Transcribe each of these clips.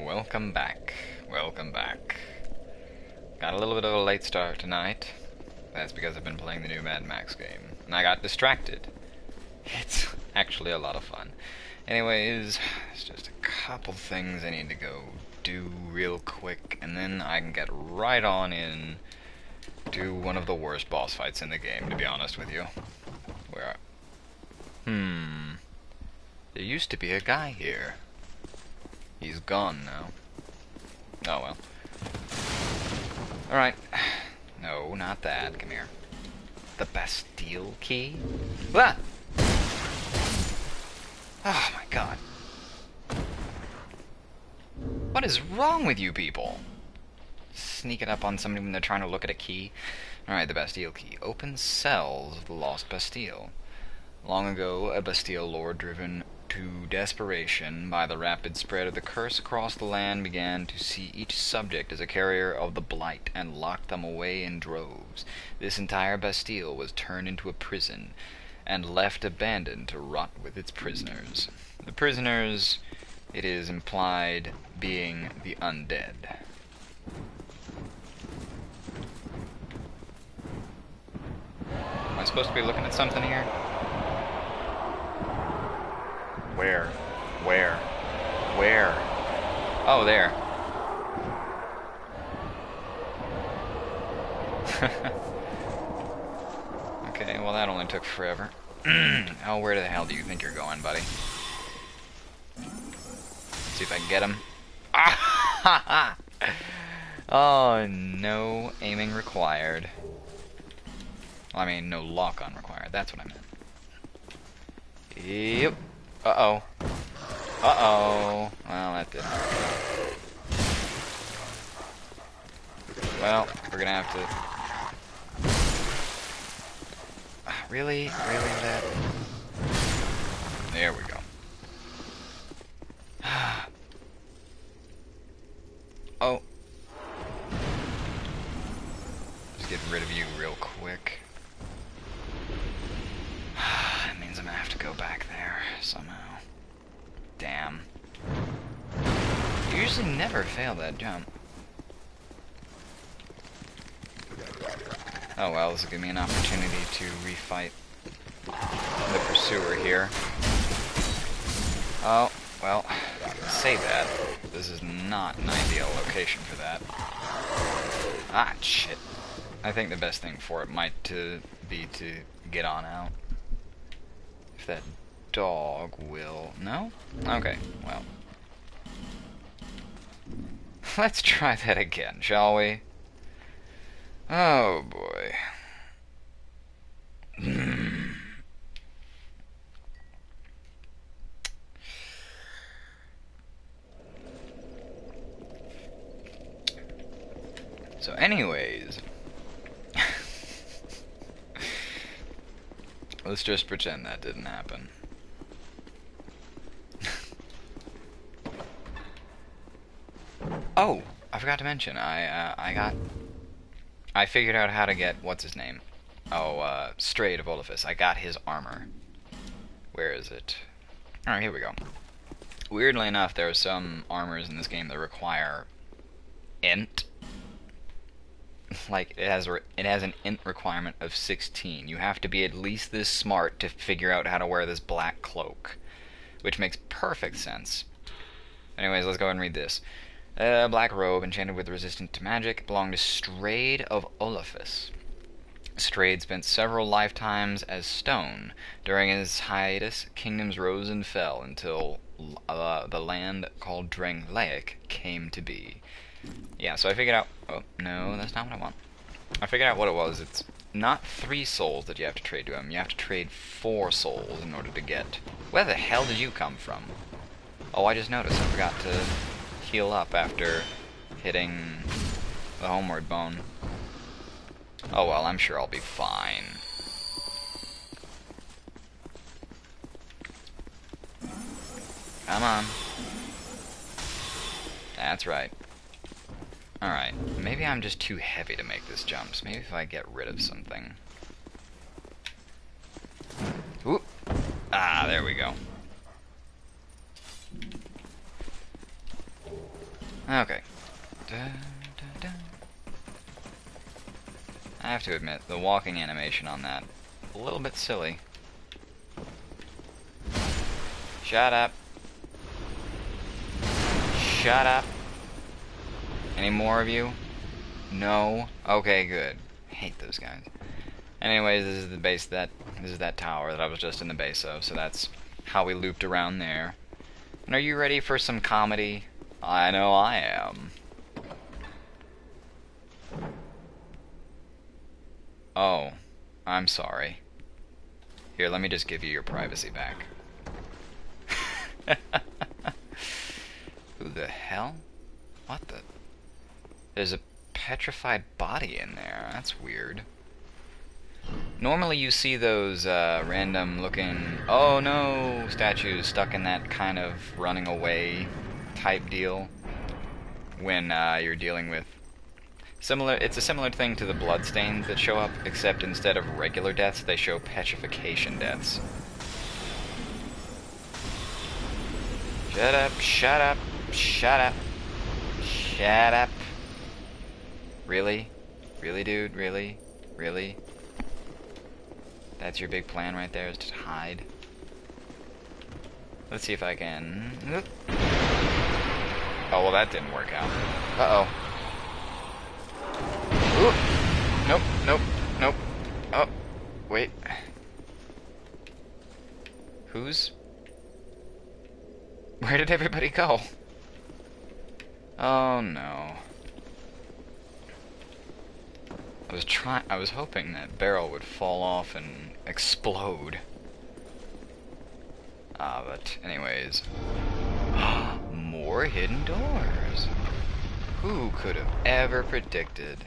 Welcome back. Welcome back. Got a little bit of a late start tonight. That's because I've been playing the new Mad Max game. And I got distracted. It's actually a lot of fun. Anyways, there's just a couple things I need to go do real quick, and then I can get right on in to one of the worst boss fights in the game, to be honest with you. Where? There used to be a guy here. He's gone now. Oh well. Alright. No, not that. Come here. The Bastille key? Ah! Oh my god. What is wrong with you people? Sneaking up on somebody when they're trying to look at a key. Alright, the Bastille key. Open cells of the lost Bastille. Long ago, a Bastille lord driven to desperation by the rapid spread of the curse across the land began to see each subject as a carrier of the blight and locked them away in droves. This entire Bastille was turned into a prison and left abandoned to rot with its prisoners. The prisoners, it is implied, being the undead. Am I supposed to be looking at something here? Where? Where? Where? Oh, there. Okay, well that only took forever. Oh, where the hell do you think you're going, buddy? See if I can get him. Ah! Oh, no aiming required. Well, I mean, no lock-on required. That's what I meant. Yep. Uh-oh. Uh-oh. Well, that didn't work. Well, we're gonna have to... Really? Really, that? There we go. Oh. Just getting rid of you real quick. That means I'm gonna have to go back there somehow. Damn. You usually never fail that jump. Oh well, this will give me an opportunity to refight the pursuer here. Oh, well, say that. This is not an ideal location for that. Ah, shit. I think the best thing for it might be to get on out. If that dog will... No? Okay, well. Let's try that again, shall we? Oh, boy. So anyways... Let's just pretend that didn't happen. Oh, I forgot to mention, I figured out how to get, what's his name? Oh, Strayed of Olafus. I got his armor. Where is it? Alright, here we go. Weirdly enough, there are some armors in this game that require int. Like, it has an int requirement of 16. You have to be at least this smart to figure out how to wear this black cloak. Which makes perfect sense. Anyways, let's go ahead and read this. A black robe enchanted with resistance to magic belonged to Strayed of Olafus. Strayed spent several lifetimes as stone. During his hiatus, kingdoms rose and fell until the land called Drangleic came to be. Yeah, so I figured out... Oh, no, that's not what I want. I figured out what it was. It's not 3 souls that you have to trade to him. You have to trade 4 souls in order to get... Where the hell did you come from? Oh, I just noticed. I forgot to heal up after hitting the homeward bone. Oh well, I'm sure I'll be fine. Come on. That's right. Alright, maybe I'm just too heavy to make this jump, so maybe if I get rid of something. Ooh. Ah, there we go. Okay. I have to admit, the walking animation on that, a little bit silly. Shut up. Shut up. Any more of you? No? Okay, good. I hate those guys. Anyways, this is the base this is that tower that I was just in the base of, so that's how we looped around there. And are you ready for some comedy? I know I am. Oh, I'm sorry. Here, let me just give you your privacy back. Who the hell? What the? There's a petrified body in there. That's weird. Normally you see those random looking, oh no, statues stuck in that kind of running away type deal when you're dealing with it's a similar thing to the bloodstains that show up, except instead of regular deaths, they show petrification deaths. Shut up, shut up, shut up, shut up. Really? Really, dude? Really? Really? That's your big plan right there, is to hide? Let's see if I can... Oh, well that didn't work out. Uh-oh. Ooh. Nope, nope, nope. Oh, wait. Who's... Where did everybody go? Oh no. I was hoping that barrel would fall off and explode. But anyways. More hidden doors. Who could have ever predicted?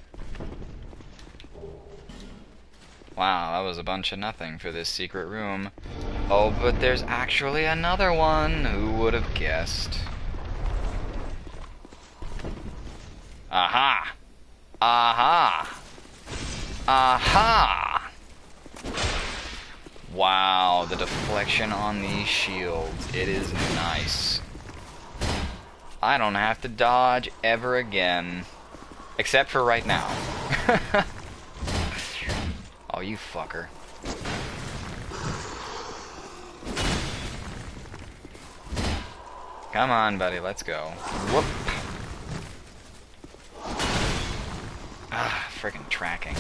Wow, that was a bunch of nothing for this secret room. Oh, but there's actually another one. Who would have guessed? Aha! Aha! Aha! Wow, the deflection on these shields. It is nice. I don't have to dodge ever again. Except for right now. Oh, you fucker. Come on, buddy, let's go. Whoop. Ah, friggin' tracking.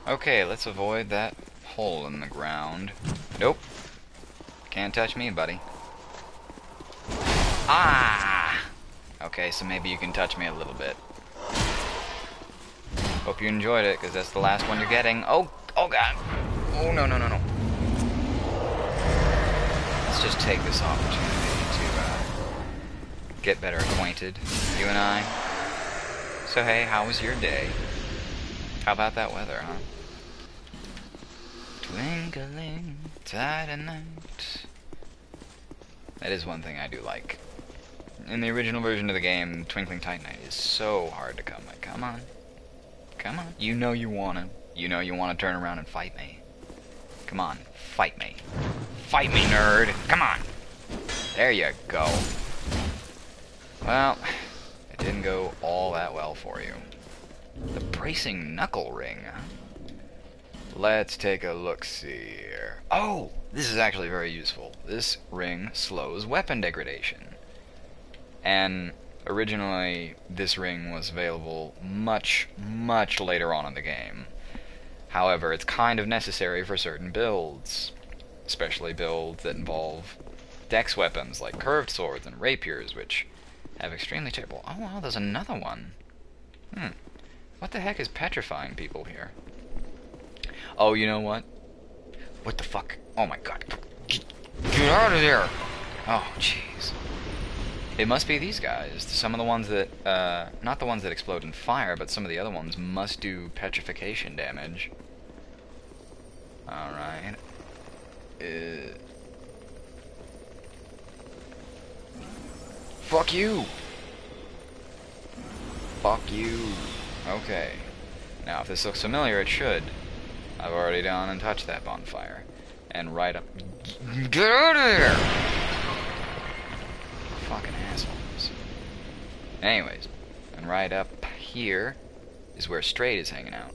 Okay, let's avoid that hole in the ground. Nope. Can't touch me, buddy. Ah! Okay, so maybe you can touch me a little bit. Hope you enjoyed it, because that's the last one you're getting. Oh, oh god. Oh, no, no, no, no. Let's just take this opportunity to get better acquainted, you and I. So hey, how was your day? How about that weather, huh? Twinkling tight night. That is one thing I do like. In the original version of the game, Twinkling Titanite is so hard to come by. Come on. Come on. You know you wanna. You know you wanna turn around and fight me. Come on. Fight me. Fight me, nerd. Come on. There you go. Well, it didn't go all that well for you. The bracing knuckle ring, huh? Let's take a look-see here. Oh! This is actually very useful. This ring slows weapon degradation. And originally, this ring was available much, much later on in the game. However, it's kind of necessary for certain builds. Especially builds that involve dex weapons like curved swords and rapiers, which have extremely terrible... Oh wow, there's another one. What the heck is petrifying people here? Oh, you know what? What the fuck? Oh my god. Get out of there! Oh, jeez. It must be these guys. Some of the ones that, not the ones that explode in fire, but some of the other ones must do petrification damage. Alright. Fuck you! Fuck you. Okay. Now, if this looks familiar, it should. I've already gone and touched that bonfire. And right up... Get out of here! Fucking assholes. Anyways, and right up here is where Straight is hanging out.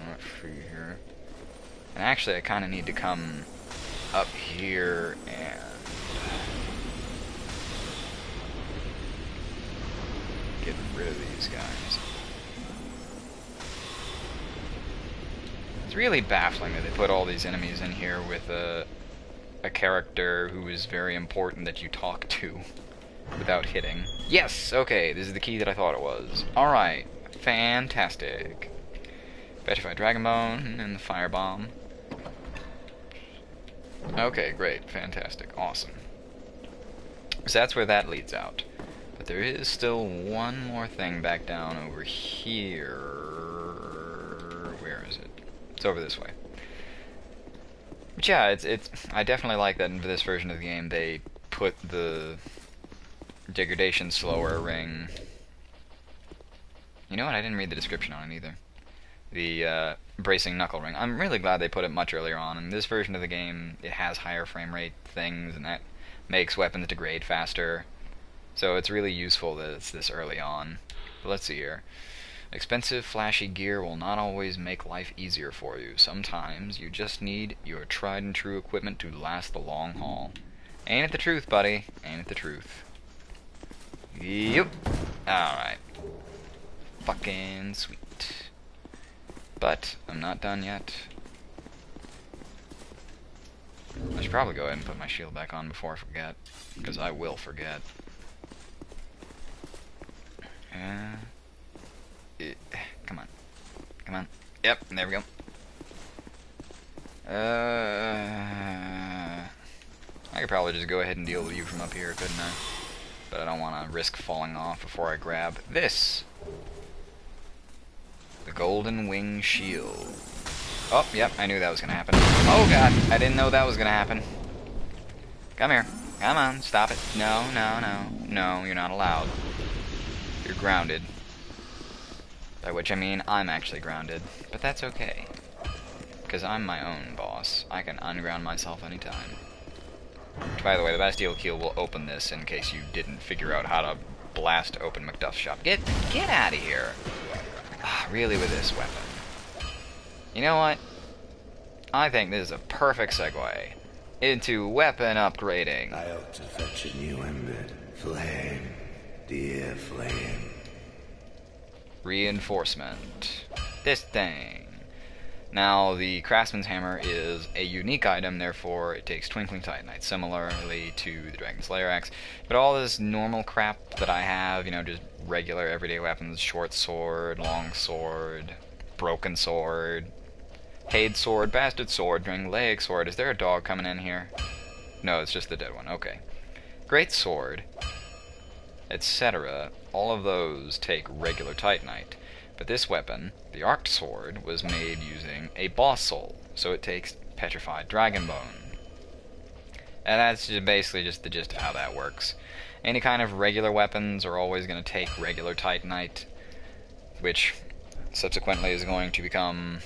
Let's see here. And actually, I kind of need to come up here and... get rid of these guys. It's really baffling that they put all these enemies in here with a character who is very important that you talk to without hitting. Yes! Okay, this is the key that I thought it was. Alright, fantastic. Petrified Dragon Bone and the Firebomb. Okay, great, fantastic, awesome. So that's where that leads out. But there is still one more thing back down over here. Where is it? It's over this way. But yeah, it's I definitely like that in this version of the game they put the degradation slower ring. You know what? I didn't read the description on it either. The bracing knuckle ring. I'm really glad they put it much earlier on. In this version of the game, it has higher frame rate things, and that makes weapons degrade faster. So it's really useful that it's this early on. But let's see here. Expensive, flashy gear will not always make life easier for you. Sometimes you just need your tried and true equipment to last the long haul. Ain't it the truth, buddy? Ain't it the truth? Yep. Alright. Fucking sweet. But I'm not done yet. I should probably go ahead and put my shield back on before I forget. Because I will forget. Come on. Come on. Yep, there we go. I could probably just go ahead and deal with you from up here, couldn't I? But I don't want to risk falling off before I grab this. The Golden Wing Shield. Oh, yep, I knew that was going to happen. Oh god, I didn't know that was going to happen. Come here. Come on, stop it. No, no, no. No, you're not allowed. You're grounded. By which I mean I'm actually grounded. But that's okay. Because I'm my own boss. I can unground myself anytime. By the way, the Bastille Keel will open this in case you didn't figure out how to blast open Macduff's shop. Get out of here! Ah, really with this weapon. You know what? I think this is a perfect segue into weapon upgrading. I ought to fetch a new embed. Flame. Dear flame. Reinforcement. This thing. Now, the Craftsman's Hammer is a unique item, therefore it takes Twinkling Titanite, similarly to the Dragon Slayer Axe. But all this normal crap that I have, you know, just regular everyday weapons, short sword, long sword, broken sword, Haid sword, bastard sword, Drangleic sword. Is there a dog coming in here? No, it's just the dead one, okay. Great sword, etc. All of those take regular Titanite. But this weapon, the Arced Sword, was made using a boss soul, so it takes Petrified Dragon Bone. And that's basically just the gist of how that works. Any kind of regular weapons are always going to take regular Titanite, which subsequently is going to become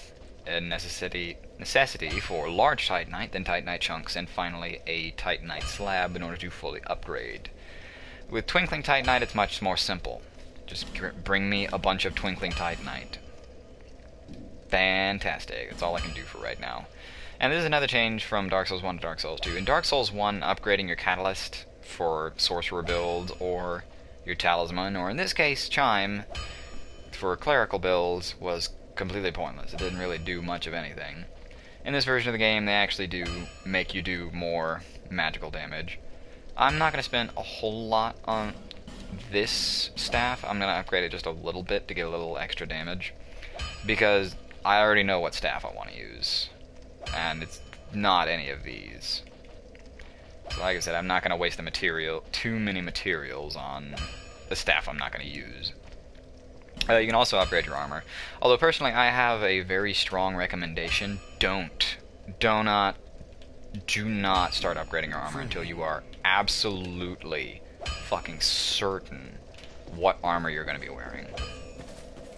a necessity for large Titanite, then Titanite chunks, and finally a Titanite slab in order to fully upgrade. With Twinkling Titanite, it's much more simple. Just bring me a bunch of Twinkling Titanite. Fantastic. That's all I can do for right now. And this is another change from Dark Souls 1 to Dark Souls 2. In Dark Souls 1, upgrading your Catalyst for Sorcerer builds, or your Talisman, or in this case, Chime, for Clerical builds, was completely pointless. It didn't really do much of anything. In this version of the game, they actually do make you do more magical damage. I'm not going to spend a whole lot on this staff. I'm going to upgrade it just a little bit to get a little extra damage, because I already know what staff I want to use, and it's not any of these. So like I said, I'm not going to waste too many materials on the staff I'm not going to use. You can also upgrade your armor. Although personally, I have a very strong recommendation. Do not start upgrading your armor until you are absolutely fucking certain what armor you're going to be wearing.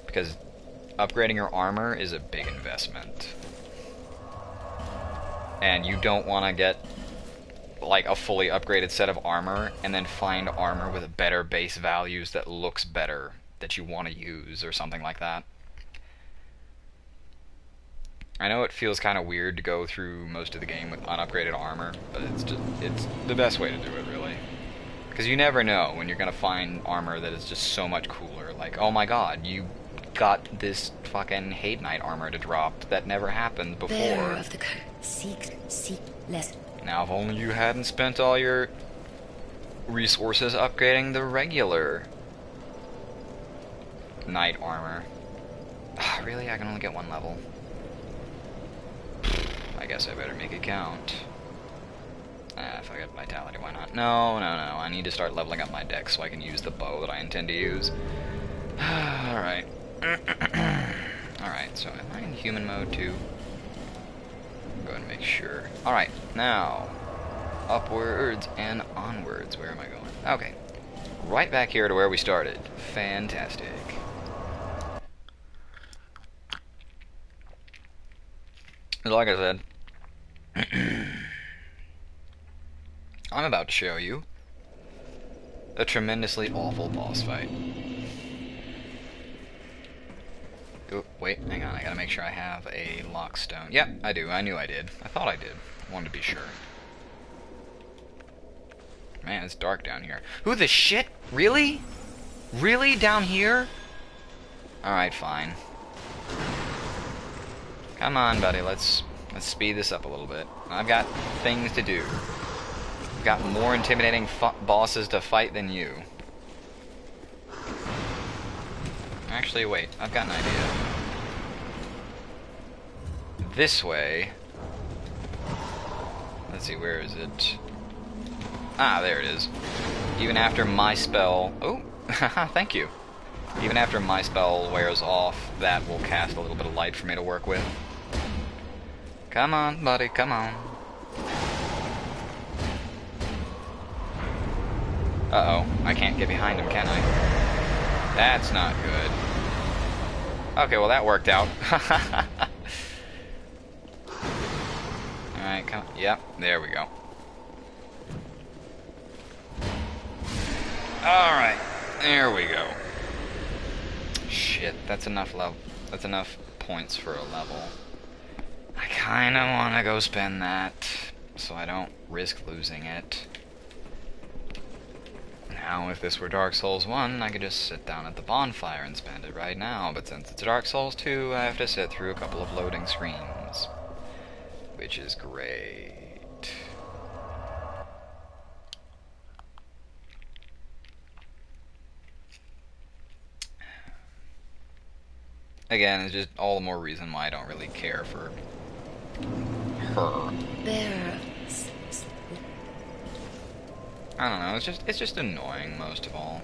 Because upgrading your armor is a big investment. And you don't want to get like a fully upgraded set of armor and then find armor with better base values that looks better that you want to use or something like that. I know it feels kind of weird to go through most of the game with unupgraded armor, but it's the best way to do it, really. Because you never know when you're going to find armor that is just so much cooler. Like, oh my god, you got this fucking Hate Knight armor to drop that never happened before. Bearer of the code. Seek less. Now, if only you hadn't spent all your resources upgrading the regular Knight armor. Really? I can only get one level. I guess I better make it count. If I get vitality, why not? No. I need to start leveling up my deck so I can use the bow that I intend to use. Alright. Alright, so am I in human mode too? Go ahead and make sure. Alright, now. Upwards and onwards. Where am I going? Okay. Right back here to where we started. Fantastic. Like I said, I'm about to show you a tremendously awful boss fight. Oh, wait, hang on, I gotta make sure I have a lockstone. Yep, I do, I knew I did. I thought I did. I wanted to be sure. Man, it's dark down here. Who the shit? Really? Really? Down here? Alright, fine. Come on, buddy, let's speed this up a little bit. I've got things to do. I've got more intimidating bosses to fight than you. Actually, wait, I've got an idea. This way... Let's see, where is it? Ah, there it is. Even after my spell... Oh, thank you. Even after my spell wears off, that will cast a little bit of light for me to work with. Come on, buddy, come on. Uh-oh, I can't get behind him, can I? That's not good. Okay, well that worked out. Alright, come... Yep, there we go. Alright, there we go. Shit, that's enough level. That's enough points for a level. I kinda wanna go spend that, so I don't risk losing it. Now, if this were Dark Souls 1, I could just sit down at the bonfire and spend it right now, but since it's Dark Souls 2, I have to sit through a couple of loading screens. Which is great. Again, it's just all the more reason why I don't really care for her. Bearer. I don't know, it's just annoying most of all.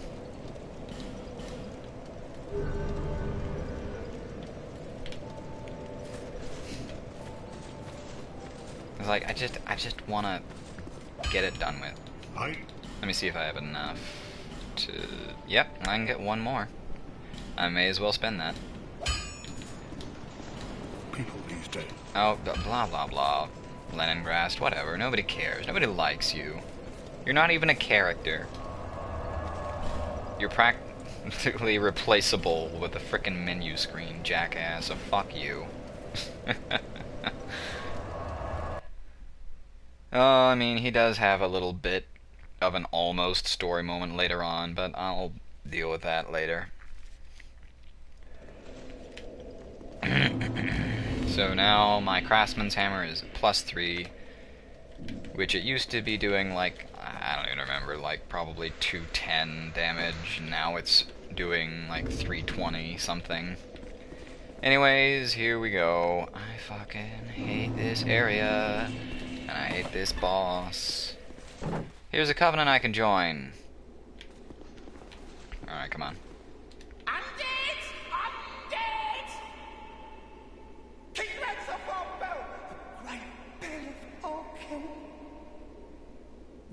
It's like I just wanna get it done with. Let me see if I have enough to... Yep, I can get one more. I may as well spend that. People these days. Oh, blah blah blah. Leningrast, whatever. Nobody cares. Nobody likes you. You're not even a character. You're practically replaceable with a frickin' menu screen, jackass, so fuck you. Oh, I mean, he does have a little bit of an almost story moment later on, but I'll deal with that later. So now my Craftsman's Hammer is +3, which it used to be doing like, I don't even remember, like probably 210 damage. Now it's doing like 320 something. Anyways, here we go. I fucking hate this area, and I hate this boss. Here's a covenant I can join. Alright, come on. I'm dead! I'm dead! King Reds of our bell! The great bell of Orkin.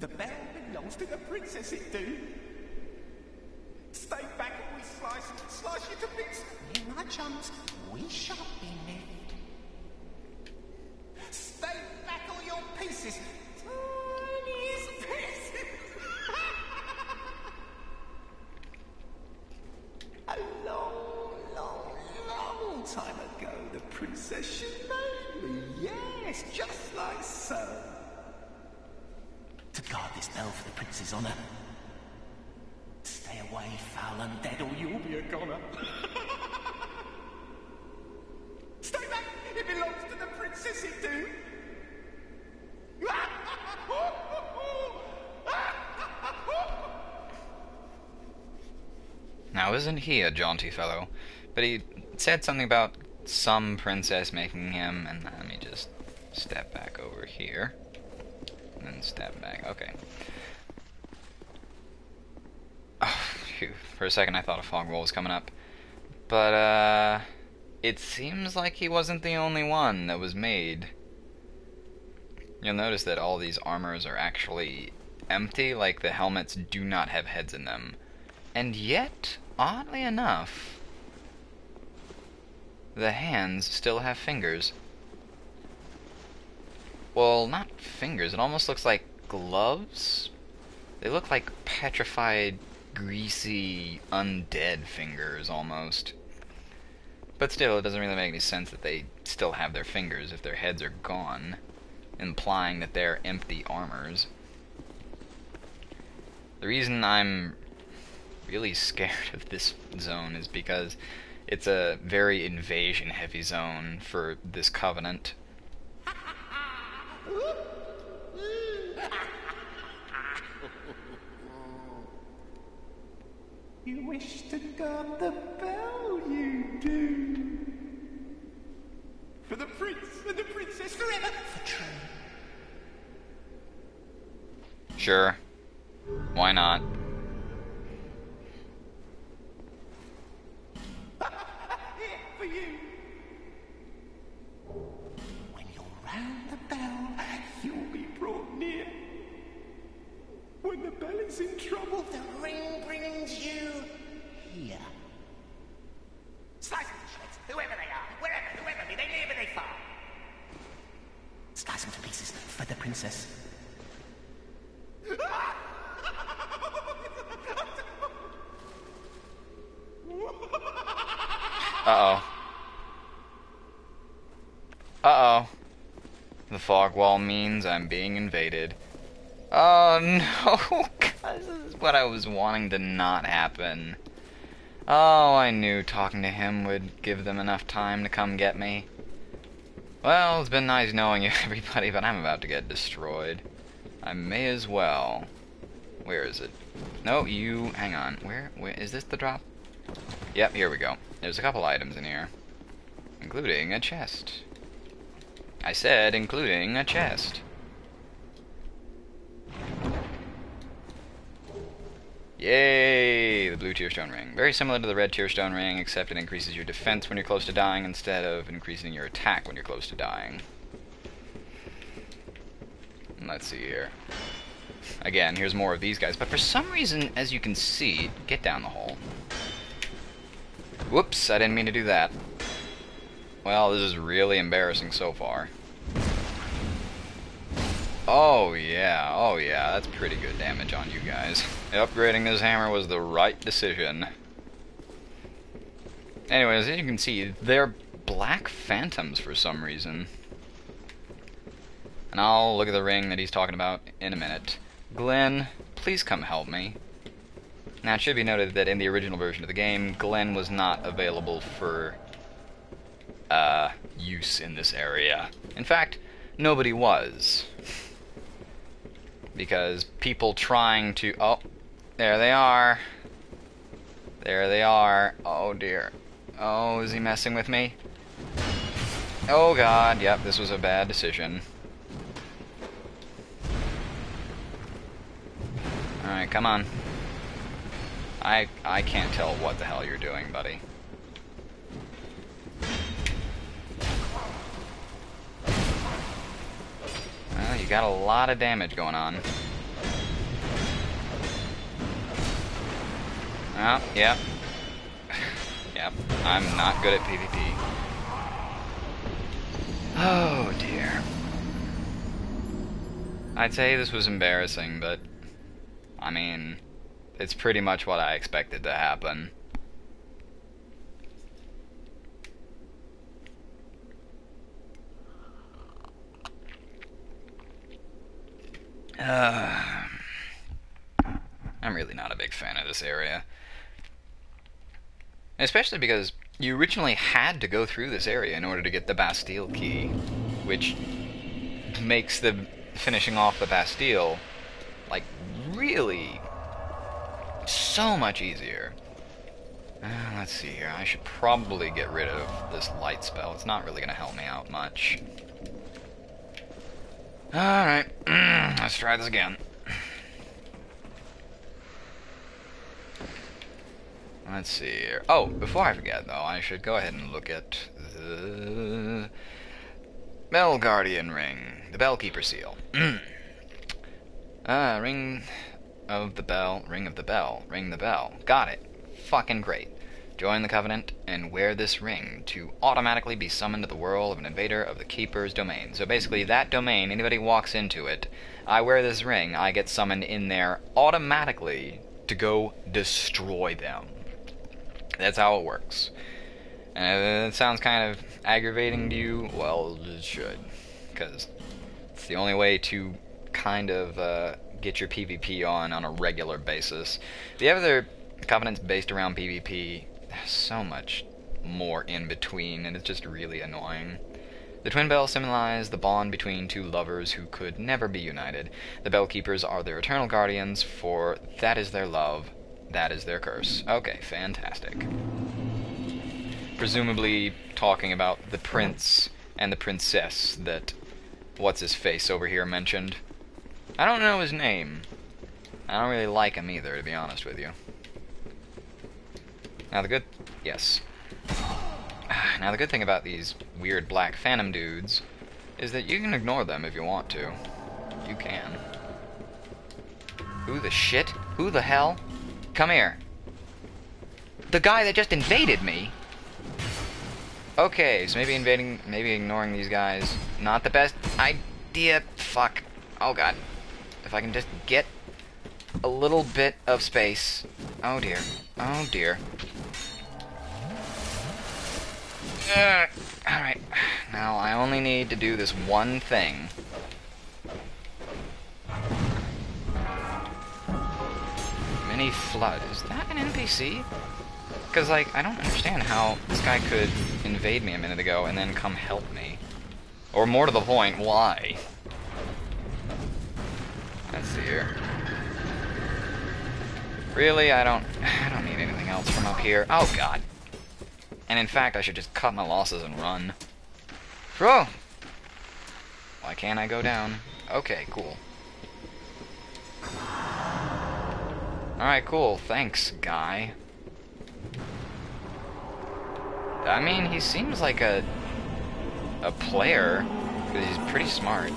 The bell belongs to the princess, it do. Stay back and we slice you to bits. You my chums. we shan't be moved. Stay back all your pieces. Tiniest pieces. A long time ago, the princess she made me. Yes, just like so. To guard this bell for the prince's honor. Stay away, foul undead, or you'll be a goner. Stay back! It belongs to the princess, it do! Now, isn't he a jaunty fellow? But he said something about some princess making him, and let me just step back over here. And then step back. Okay. Oh, phew. For a second I thought a fog wall was coming up. But, it seems like he wasn't the only one that was made. You'll notice that all these armors are actually empty, like the helmets do not have heads in them. And yet, oddly enough, the hands still have fingers. Well, not fingers, it almost looks like gloves? They look like petrified, greasy, undead fingers, almost. But still, it doesn't really make any sense that they still have their fingers if their heads are gone, implying that they're empty armors. The reason I'm really scared of this zone is because it's a very invasion-heavy zone for this Covenant. You wish to guard the bell, you do. For the prince and the princess forever. For true. Sure. Why not? Here for you. When you're round the bell, you'll be brought near. When the bell is in trouble, the ring brings you here. Slice them to shreds, whoever they are, whoever, be they near, be they far. Slice them to pieces for the princess. Uh-oh. Uh-oh. The fog wall means I'm being invaded. Oh no, this is what I was wanting to not happen. Oh, I knew talking to him would give them enough time to come get me. Well, it's been nice knowing you, everybody, but I'm about to get destroyed. I may as well. Where is it? No, you... hang on. Where is this the drop? Yep, here we go. There's a couple items in here. Including a chest. I said including a chest. Yay! The blue tear stone ring. Very similar to the red tear stone ring, except it increases your defense when you're close to dying instead of increasing your attack when you're close to dying. Let's see here. Again, here's more of these guys, but for some reason, as you can see, get down the hole. Whoops, I didn't mean to do that. Well, this is really embarrassing so far. Oh yeah, that's pretty good damage on you guys. Upgrading this hammer was the right decision. Anyways, as you can see, they're black phantoms for some reason. And I'll look at the ring that he's talking about in a minute. Glenn, please come help me. Now, it should be noted that in the original version of the game, Glenn was not available for use in this area. In fact, nobody was. Because people trying to... oh, there they are. There they are. Oh dear. Oh, is he messing with me? Oh god, yep, this was a bad decision. Alright, come on. I can't tell what the hell you're doing, buddy. Well, you got a lot of damage going on. Oh, yep. Yep. I'm not good at PvP. Oh dear. I'd say this was embarrassing, but I mean, it's pretty much what I expected to happen. I'm really not a big fan of this area. Especially because you originally had to go through this area in order to get the Bastille key, which makes the finishing off the Bastille, like, really so much easier. Let's see here. I should probably get rid of this light spell. It's not really going to help me out much. Alright, let's try this again. Let's see here. Oh, before I forget, though, I should go ahead and look at the Bell Guardian Ring, the Bellkeeper Seal. Ring of the Bell, Ring of the Bell, ring the bell. Got it. Fucking great. Join the Covenant and wear this ring to automatically be summoned to the world of an invader of the Keeper's domain. So basically, that domain, anybody walks into it, I wear this ring, I get summoned in there automatically to go destroy them. That's how it works. And it sounds kind of aggravating to you. Well, it should. Because it's the only way to kind of get your PvP on a regular basis. The other Covenants based around PvP, there's so much more in between, and it's just really annoying. The twin bells symbolize the bond between two lovers who could never be united. The Bellkeepers are their eternal guardians, for that is their love, that is their curse. Okay, fantastic. Presumably talking about the prince and the princess that what's-his-face over here mentioned. I don't know his name. I don't really like him either, to be honest with you. Now the good... yes. Now the good thing about these weird black phantom dudes is that you can ignore them if you want to. You can. Who the shit? Who the hell? Come here. The guy that just invaded me? Okay, so maybe ignoring these guys, not the best idea. Fuck. Oh god. If I can just get a little bit of space. Oh dear. Oh dear. Alright. Now I only need to do this one thing. Mini Flood. Is that an NPC? Because, like, I don't understand how this guy could invade me a minute ago and then come help me. Or more to the point, why? Let's see here. Really, I don't need anything else from up here. Oh god. And in fact, I should just cut my losses and run. Bro! Why can't I go down? Okay, cool. Alright, cool. Thanks, guy. I mean, he seems like a player, because he's pretty smart.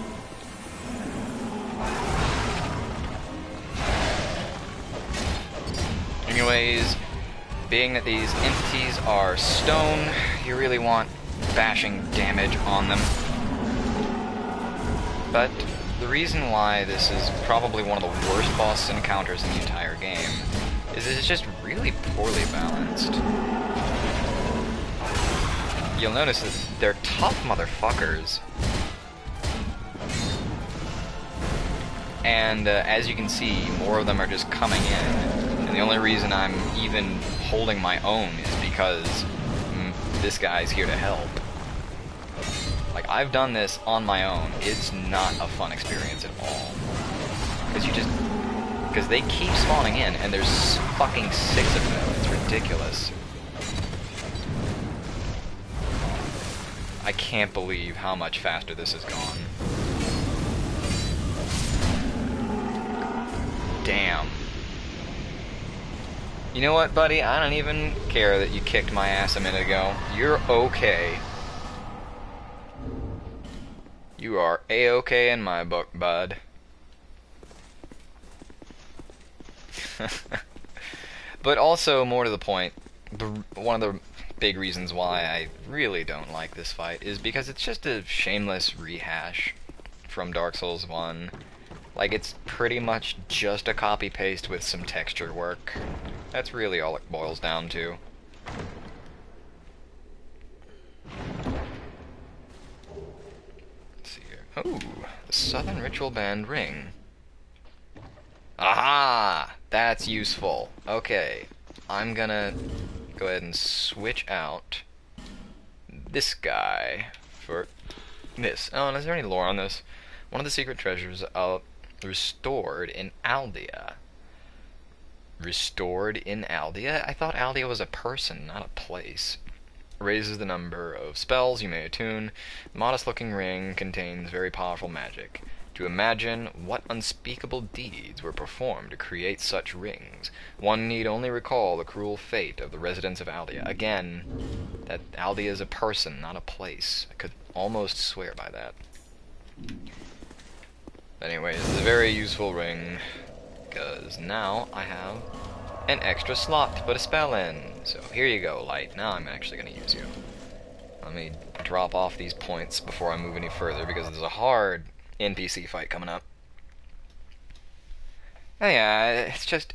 Anyways, being that these entities are stone, you really want bashing damage on them. But the reason why this is probably one of the worst boss encounters in the entire game is it's just really poorly balanced. You'll notice that they're tough motherfuckers. And as you can see, more of them are just coming in. And the only reason I'm even holding my own is because this guy's here to help. Like, I've done this on my own. It's not a fun experience at all. Because they keep spawning in, and there's fucking 6 of them. It's ridiculous. I can't believe how much faster this has gone. Damn. You know what, buddy? I don't even care that you kicked my ass a minute ago. You're okay. You are A-okay in my book, bud. But also, more to the point, one of the big reasons why I really don't like this fight is because it's just a shameless rehash from Dark Souls 1. Like, it's pretty much just a copy-paste with some texture work. That's really all it boils down to. Let's see here. Ooh, the Southern Ritual Band ring. Aha! That's useful. Okay, I'm gonna go ahead and switch out this guy for this. Oh, and is there any lore on this? One of the secret treasures restored in Aldea. Restored in Aldea? I thought Aldea was a person, not a place. Raises the number of spells you may attune. The modest-looking ring contains very powerful magic. To imagine what unspeakable deeds were performed to create such rings, one need only recall the cruel fate of the residents of Aldea. Again, that Aldea is a person, not a place. I could almost swear by that. Anyways, it's a very useful ring, because now I have an extra slot to put a spell in. So here you go, Light. Now I'm actually going to use you. Let me drop off these points before I move any further, because there's a hard NPC fight coming up. Oh yeah,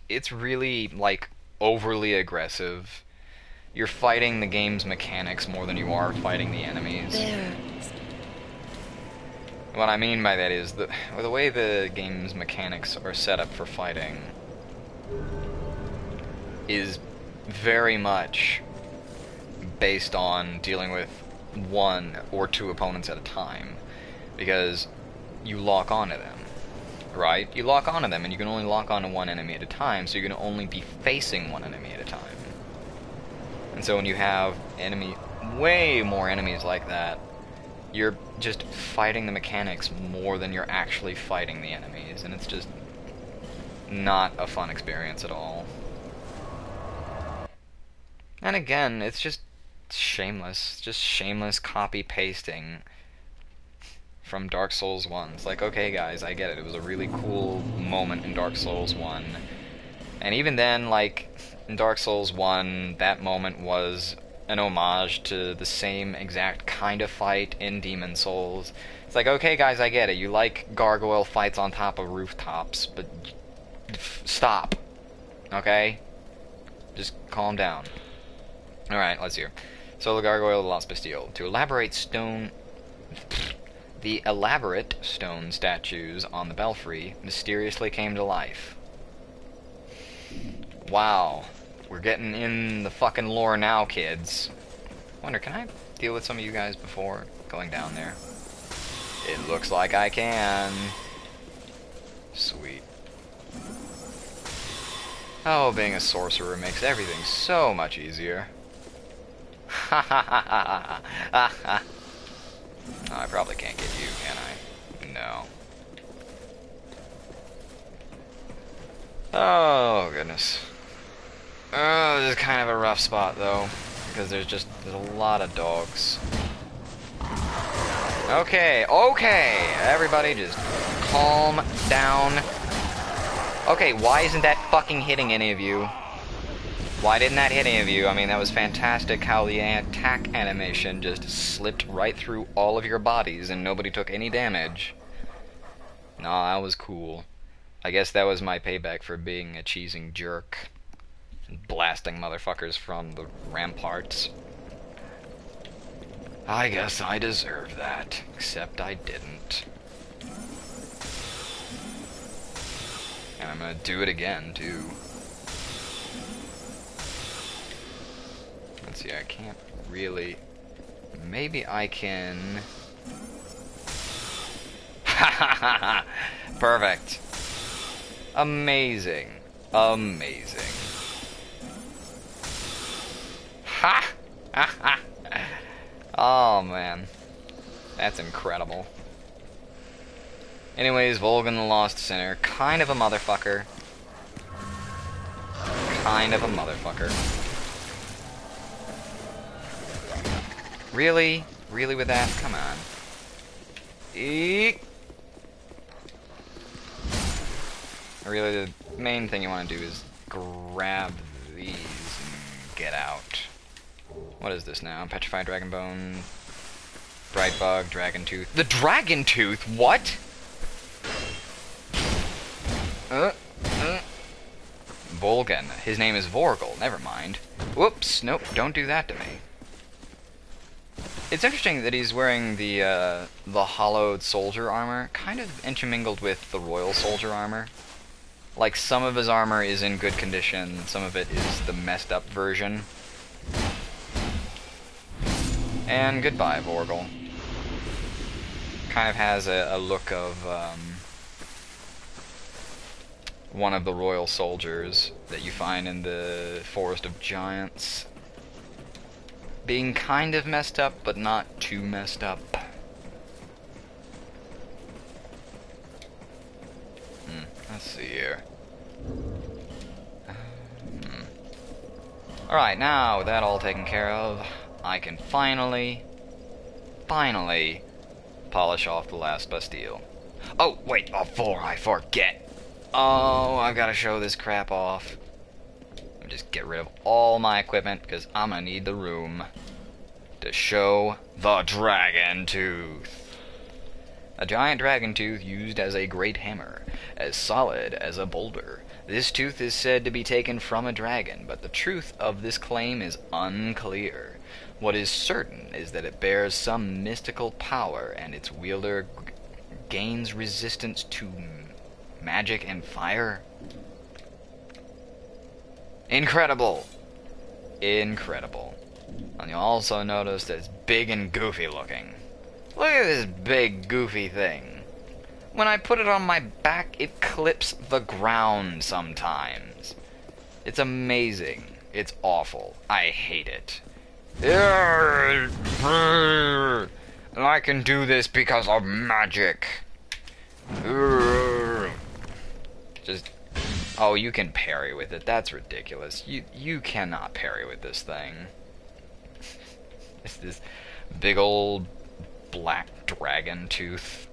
it's really, like, overly aggressive. You're fighting the game's mechanics more than you are fighting the enemies. There. What I mean by that is, the way the game's mechanics are set up for fighting is very much based on dealing with one or two opponents at a time. Because you lock onto them, right? You lock onto them, and you can only lock onto one enemy at a time, so you can only be facing one enemy at a time. And so when you have way more enemies like that, you're just fighting the mechanics more than you're actually fighting the enemies, and it's just not a fun experience at all. And again, it's just shameless. Just shameless copy-pasting from Dark Souls 1. It's like, okay guys, I get it. It was a really cool moment in Dark Souls 1. And even then, like, in Dark Souls 1, that moment was an homage to the same exact kind of fight in Demon Souls. It's like, okay guys, I get it. You like gargoyle fights on top of rooftops, but stop. Okay? Just calm down. Alright, let's hear. So the Gargoyle of the Lost Bastille. The elaborate stone statues on the belfry mysteriously came to life. Wow. We're getting in the fucking lore now, kids. Wonder, can I deal with some of you guys before going down there? It looks like I can. Sweet. Oh, being a sorcerer makes everything so much easier. Ha ha ha ha ha ha. Oh, I probably can't get you, can I? No. Oh, goodness. Oh, this is kind of a rough spot, though, because there's a lot of dogs. Okay, okay, everybody just calm down. Okay, why isn't that fucking hitting any of you? Why didn't that hit any of you? I mean, that was fantastic how the attack animation just slipped right through all of your bodies and nobody took any damage. Nah, that was cool. I guess that was my payback for being a cheesing jerk. Blasting motherfuckers from the ramparts. I guess I deserved that, except I didn't. And I'm gonna do it again, too. Let's see, I can't really... Maybe I can... Ha ha ha ha! Perfect. Amazing. Amazing. Ha! Ha ha! Oh, man. That's incredible. Anyways, Volgan the Lost Sinner. Kind of a motherfucker. Kind of a motherfucker. Really? Really with that? Come on. Eek! Really, the main thing you want to do is grab these and get out. What is this now? Petrified Dragon Bone, Bright Bug, Dragon Tooth. The Dragon Tooth? What? Volgan. His name is Vorgel. Never mind. Whoops. Nope. Don't do that to me. It's interesting that he's wearing the hollowed soldier armor, kind of intermingled with the royal soldier armor. Like, some of his armor is in good condition, some of it is the messed up version. And goodbye, Vorgel. Kind of has a look of one of the royal soldiers that you find in the Forest of Giants. Being kind of messed up, but not too messed up. Let's see here. Alright, now with that all taken care of, I can finally polish off the last Bastille. Oh, wait, before I forget. Oh, I've got to show this crap off. Just get rid of all my equipment, because I'm going to need the room to show the Dragon Tooth. A giant dragon tooth used as a great hammer, as solid as a boulder. This tooth is said to be taken from a dragon, but the truth of this claim is unclear. What is certain is that it bears some mystical power, and its wielder gains resistance to magic and fire. Incredible! Incredible. And you'll also notice that it's big and goofy looking. Look at this big goofy thing. When I put it on my back, it clips the ground sometimes. It's amazing. It's awful. I hate it. And I can do this because of magic. Just... Oh, you can parry with it. That's ridiculous. You cannot parry with this thing. It's this big old black dragon tooth.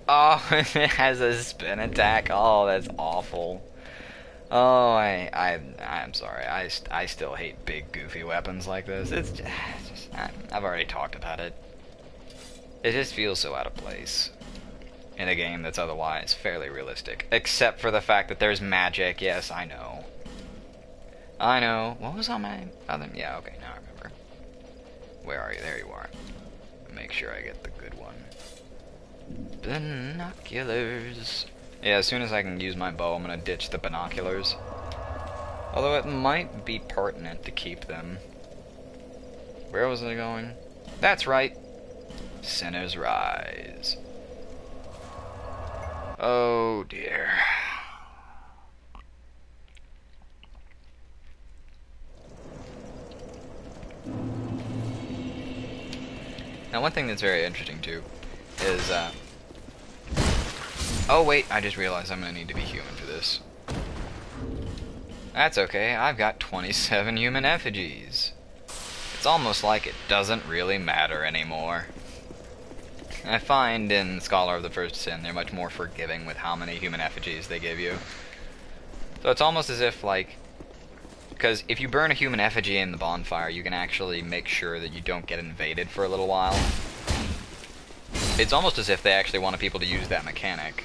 Oh, it has a spin attack. Oh, that's awful. Oh, I'm sorry. I still hate big goofy weapons like this. It's just I've already talked about it. It just feels so out of place in a game that's otherwise fairly realistic, except for the fact that there's magic. Yes, I know. I know. What was on my other... Yeah, okay, now I remember. Where are you? There you are. Make sure I get the good one. Binoculars. Yeah, as soon as I can use my bow, I'm gonna ditch the binoculars. Although it might be pertinent to keep them. Where was I going? That's right. Sinner's Rise. Oh dear. Now, one thing that's very interesting too is oh wait, I just realized I'm gonna need to be human for this. That's okay, I've got 27 human effigies. It's almost like it doesn't really matter anymore. I find in Scholar of the First Sin they're much more forgiving with how many human effigies they give you. So it's almost as if, like, because if you burn a human effigy in the bonfire, you can actually make sure that you don't get invaded for a little while. It's almost as if they actually wanted people to use that mechanic.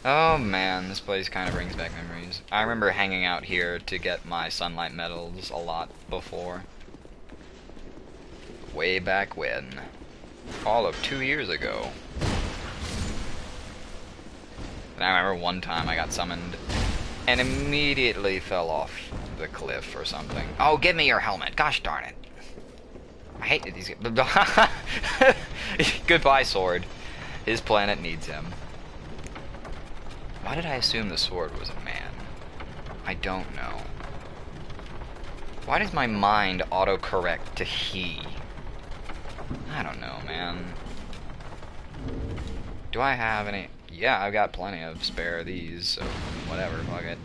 Oh man, this place kind of brings back memories. I remember hanging out here to get my sunlight medals a lot before. Way back when. All of 2 years ago. And I remember one time I got summoned and immediately fell off the cliff or something. Oh, give me your helmet. Gosh darn it. I hate that these... Goodbye, sword. His planet needs him. Why did I assume the sword was a man? I don't know. Why does my mind autocorrect to he? I don't know, man. Do I have any... Yeah, I've got plenty of spare of these, so whatever, fuck it.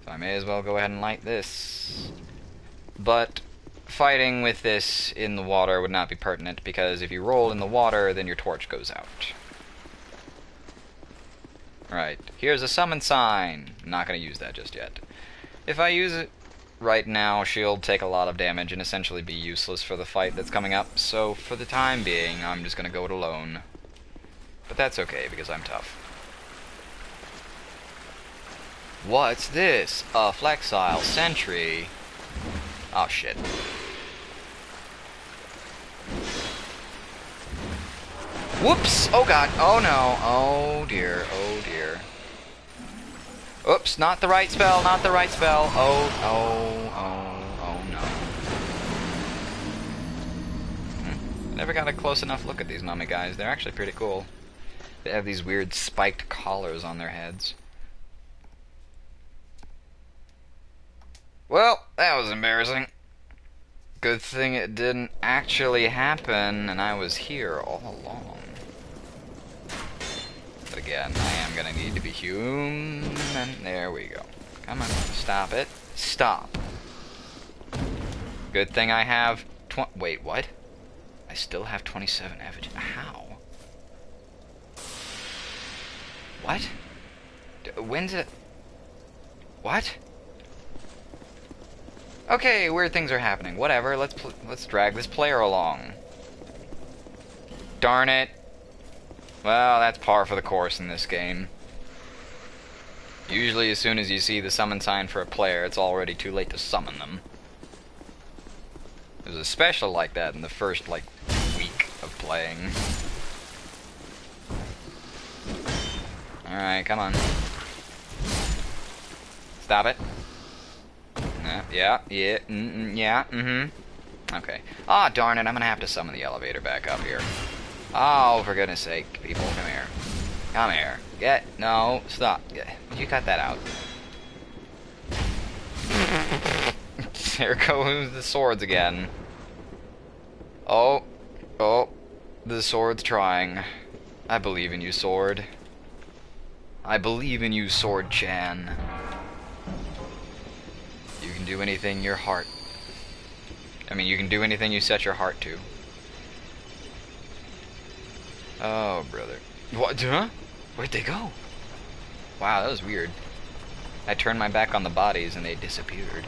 So I may as well go ahead and light this. But fighting with this in the water would not be pertinent, because if you roll in the water, then your torch goes out. Right, here's a summon sign. I'm not going to use that just yet. If I use it right now, she'll take a lot of damage and essentially be useless for the fight that's coming up, so for the time being, I'm just going to go it alone. But that's okay, because I'm tough. What's this? A flexile sentry. Oh, shit. Whoops! Oh god, oh no, oh dear, oh dear. Oops, not the right spell, not the right spell. Oh no. Never got a close enough look at these mummy guys. They're actually pretty cool. They have these weird spiked collars on their heads. Well, that was embarrassing. Good thing it didn't actually happen and I was here all along. But again, I am gonna need to be human. There we go. Come on, stop it. Stop. Good thing I have wait, what? I still have 27 effigy. How? What? When did it... What? Okay, weird things are happening. Whatever, let's drag this player along. Darn it. Well, that's par for the course in this game. Usually as soon as you see the summon sign for a player, it's already too late to summon them. It was especially like that in the first, like, week of playing. Alright, come on. Stop it. Yeah. Okay. Ah, darn it, I'm gonna have to summon the elevator back up here. Oh, for goodness sake, people, come here. Come here. No, stop. You cut that out. There goes the swords again. Oh, the sword's trying. I believe in you, sword. I believe in you, Sword-chan. You can do anything your heart... you can do anything you set your heart to. Oh, brother. What? Huh? Where'd they go? Wow, that was weird. I turned my back on the bodies and they disappeared.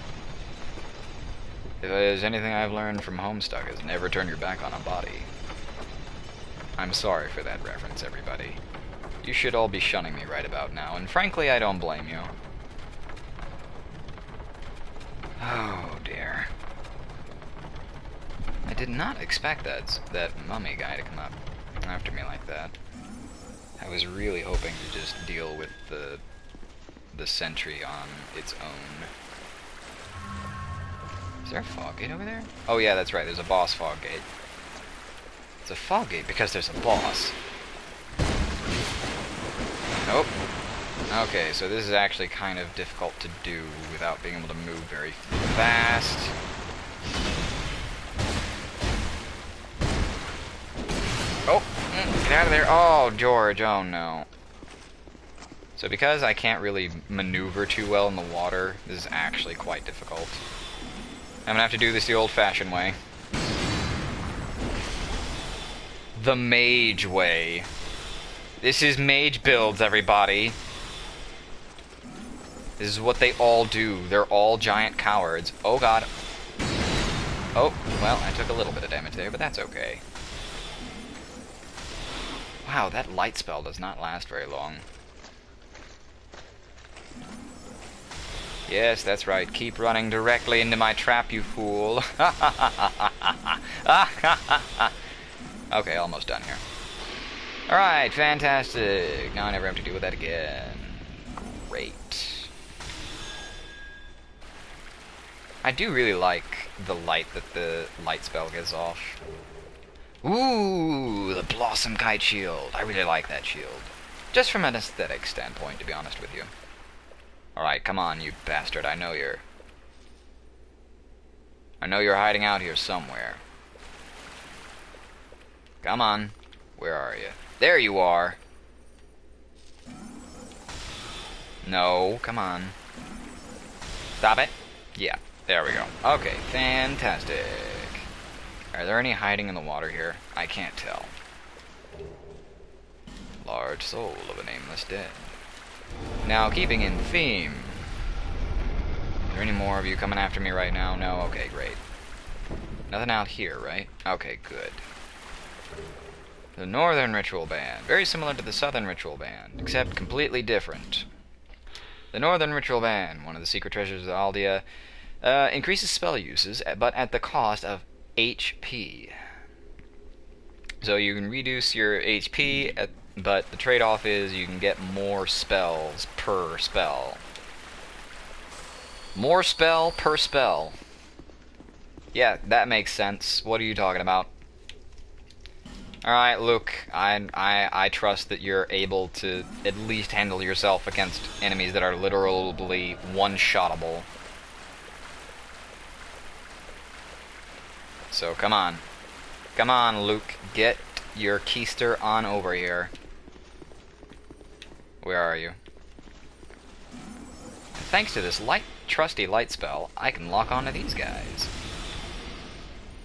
If there's anything I've learned from Homestuck, is never turn your back on a body. I'm sorry for that reference, everybody. You should all be shunning me right about now, and frankly, I don't blame you. Oh, dear. I did not expect that mummy guy to come up after me like that. I was really hoping to just deal with the sentry on its own. Is there a fog gate over there? Oh yeah, that's right, there's a boss fog gate. It's a fog gate because there's a boss. Nope. Okay, so this is actually kind of difficult to do without being able to move very fast. Oh, get out of there. Oh, George, oh no. So because I can't really maneuver too well in the water, this is actually quite difficult. I'm gonna have to do this the old-fashioned way. The mage way. This is mage builds, everybody. This is what they all do. They're all giant cowards. Oh god. Oh, well, I took a little bit of damage there, but that's okay. Wow, that light spell does not last very long. Yes, that's right. Keep running directly into my trap, you fool. Okay, almost done here. Alright, fantastic. Now I never have to deal with that again. Great. I do really like the light that the light spell gives off. Ooh, the Blossom Kite Shield. I really like that shield. Just from an aesthetic standpoint, to be honest with you. Alright, come on, you bastard. I know you're hiding out here somewhere. Come on. Where are you? There you are! No, come on. Stop it. Yeah, there we go. Okay, fantastic. Are there any hiding in the water here? I can't tell. Large soul of a nameless dead. Now, keeping in theme. Are there any more of you coming after me right now? No? Okay, great. Nothing out here, right? Okay, good. The Northern Ritual Band. Very similar to the Southern Ritual Band, except completely different. The Northern Ritual Band, one of the secret treasures of Aldea, increases spell uses, but at the cost of HP. So you can reduce your HP, but the trade-off is you can get more spells per spell. More spell per spell. Yeah, that makes sense. What are you talking about? Alright, Luke, I trust that you're able to at least handle yourself against enemies that are literally one-shottable. So, come on. Come on, Luke. Get your keister on over here. Where are you? Thanks to this trusty light spell, I can lock onto these guys.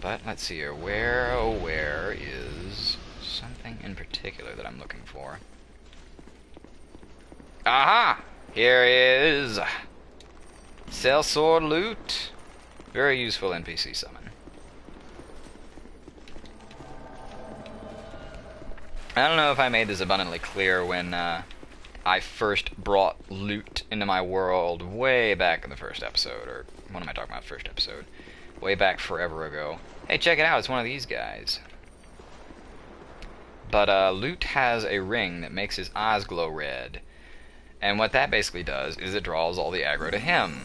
But, let's see here. Where, oh where is something in particular that I'm looking for? Aha! Here is Sellsword Loot. Very useful NPC summon. I don't know if I made this abundantly clear when I first brought loot into my world way back in the first episode, or what am I talking about, first episode? Way back forever ago. Hey, check it out, it's one of these guys. But Loot has a ring that makes his eyes glow red. And what that basically does is it draws all the aggro to him.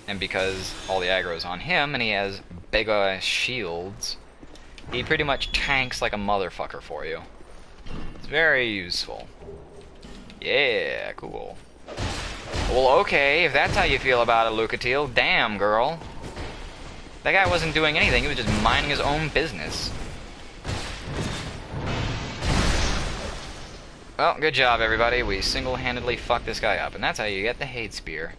And because all the aggro is on him and he has big ass shields, he pretty much tanks like a motherfucker for you. It's very useful. Yeah, cool. Well, okay, if that's how you feel about it, Lucatiel, damn, girl. That guy wasn't doing anything, he was just minding his own business. Well, good job, everybody. We single-handedly fucked this guy up, and that's how you get the Hade Spear.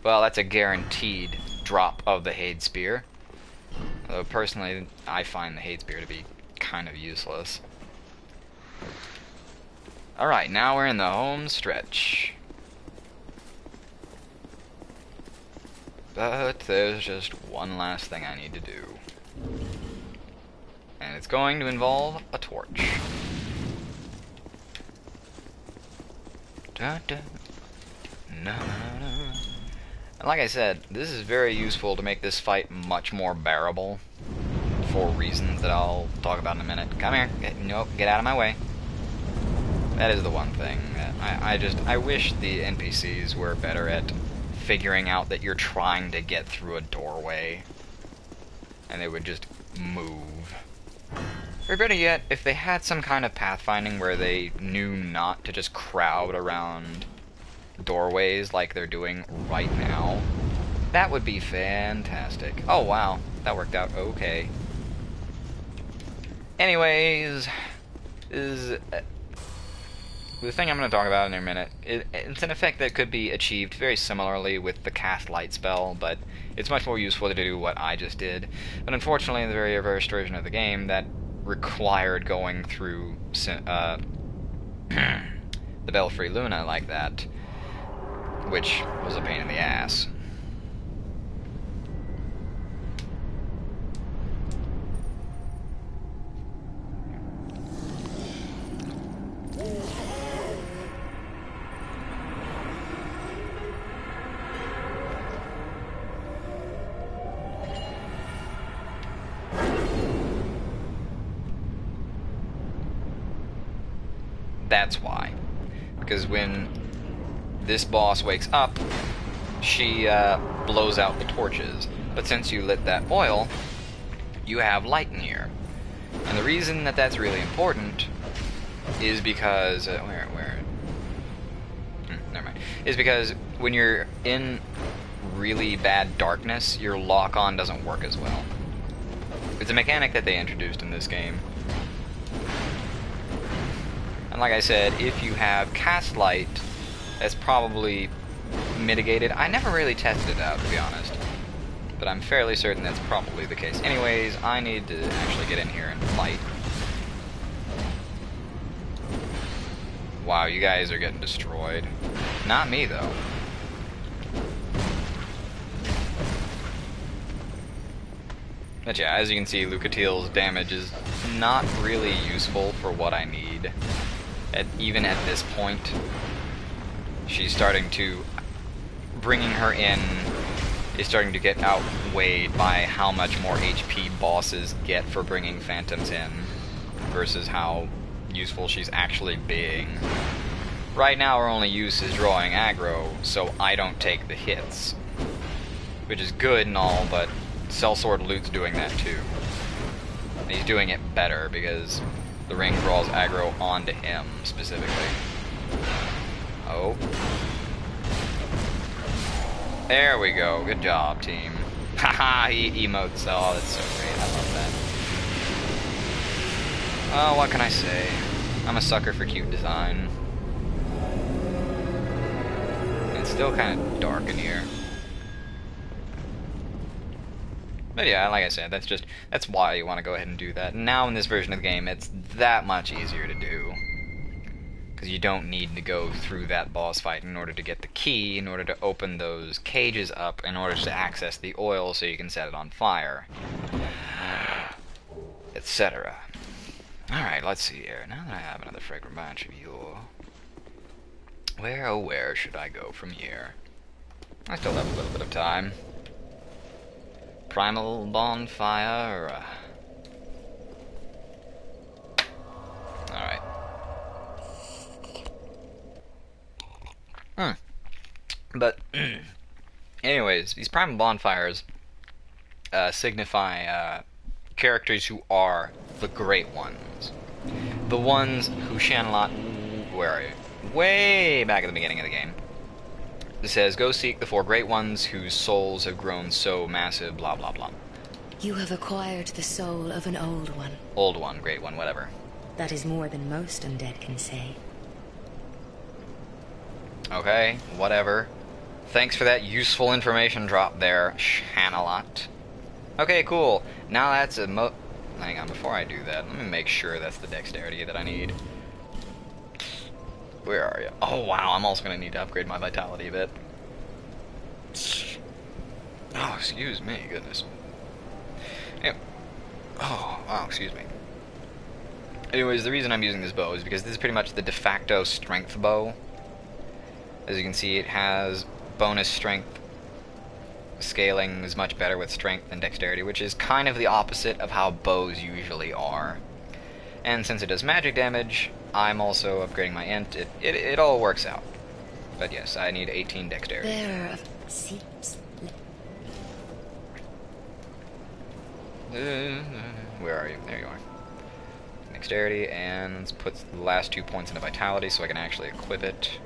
Well, that's a guaranteed drop of the Hade Spear. Although, personally, I find the Hade Spear to be kind of useless. Alright, now we're in the home stretch. But there's just one last thing I need to do. And it's going to involve a torch. Dun, dun. No, no, no. And like I said, this is very useful to make this fight much more bearable. For reasons that I'll talk about in a minute. Come here. Nope, get out of my way. That is the one thing. I wish the NPCs were better at figuring out that you're trying to get through a doorway. And they would just move. Or better yet, if they had some kind of pathfinding where they knew not to just crowd around doorways like they're doing right now, that would be fantastic. Oh wow, that worked out okay. Anyways, the thing I'm going to talk about in a minute, it's an effect that could be achieved very similarly with the cast light spell, but it's much more useful to do what I just did. But unfortunately, in the very first version of the game, that required going through the Belfry Luna like that, which was a pain in the ass. That's why. Because when this boss wakes up, she blows out the torches. But since you lit that oil, you have light in here. And the reason that that's really important is because... never mind. Is because when you're in really bad darkness, your lock-on doesn't work as well. It's a mechanic that they introduced in this game. And like I said, if you have cast light, that's probably mitigated. I never really tested it out, to be honest. But I'm fairly certain that's probably the case. Anyways, I need to actually get in here and fight. Wow, you guys are getting destroyed. Not me, though. But yeah, as you can see, Lucatiel's damage is not really useful for what I need. Even at this point, she's starting to... Bringing her in is starting to get outweighed by how much more HP bosses get for bringing phantoms in versus how useful she's actually being. Right now her only use is drawing aggro, so I don't take the hits. Which is good and all, but Sellsword Lute's doing that too. And he's doing it better because the ring draws aggro onto him specifically. Oh. There we go. Good job, team. Haha, he emotes. Oh, that's so great. I love that. Oh, what can I say? I'm a sucker for cute design. It's still kind of dark in here. But yeah, like I said, that's why you want to go ahead and do that. And now in this version of the game, it's that much easier to do. Because you don't need to go through that boss fight in order to get the key, in order to open those cages up, in order to access the oil so you can set it on fire. Etc. Alright, let's see here. Now that I have another fragrant batch of you, where, oh where should I go from here? I still have a little bit of time. Primal bonfire. Alright. But, anyways, these primal bonfires signify characters who are the Great Ones. The ones who Shanlot... Where are you? Way back at the beginning of the game. It says, go seek the 4 Great Ones whose souls have grown so massive, blah blah blah. You have acquired the soul of an old one. Old one, Great One, whatever. That is more than most undead can say. Okay, whatever. Thanks for that useful information drop there, Shanalot. Okay, cool. Now that's a hang on, before I do that, let me make sure that's the dexterity that I need. Where are you? Oh wow, I'm also going to need to upgrade my vitality a bit. Oh, excuse me, goodness. Yeah. Oh, wow, excuse me. Anyways, the reason I'm using this bow is because this is pretty much the de facto strength bow. As you can see, it has bonus strength. Scaling is much better with strength than dexterity, which is kind of the opposite of how bows usually are. And since it does magic damage, I'm also upgrading my int. It all works out. But yes, I need 18 dexterity. Bearer of seeps. Where are you? There you are. Dexterity, and let's put the last 2 points into vitality so I can actually equip it.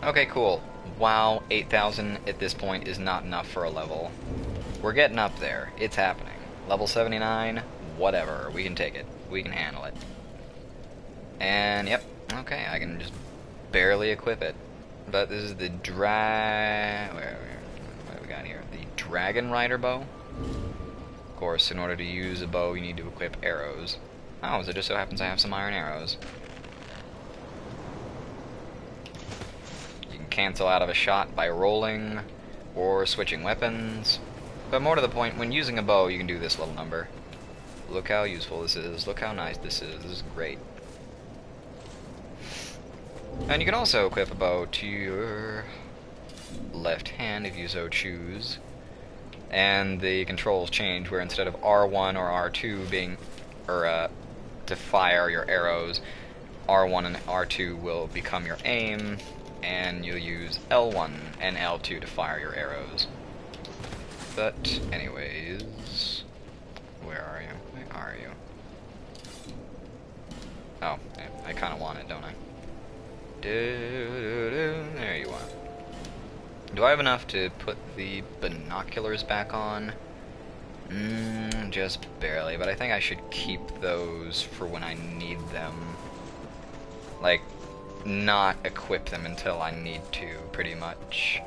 Okay, cool. Wow, 8,000 at this point is not enough for a level. We're getting up there. It's happening. Level 79, whatever. We can take it. We can handle it. And, yep. Okay, I can just barely equip it. But this is the what do we got here? The Dragon Rider bow. Of course, in order to use a bow, you need to equip arrows. Oh, as it just so happens I have some iron arrows. You can cancel out of a shot by rolling or switching weapons. But more to the point, when using a bow, you can do this little number. Look how useful this is. Look how nice this is. This is great. And you can also equip a bow to your left hand if you so choose. And the controls change, where instead of R1 or R2 being, to fire your arrows, R1 and R2 will become your aim, and you'll use L1 and L2 to fire your arrows. But, anyways, where are you? Where are you? Oh, yeah, I kind of want it, don't I? There you are. Do I have enough to put the binoculars back on? Just barely, but I think I should keep those for when I need them. Like, not equip them until I need to, pretty much.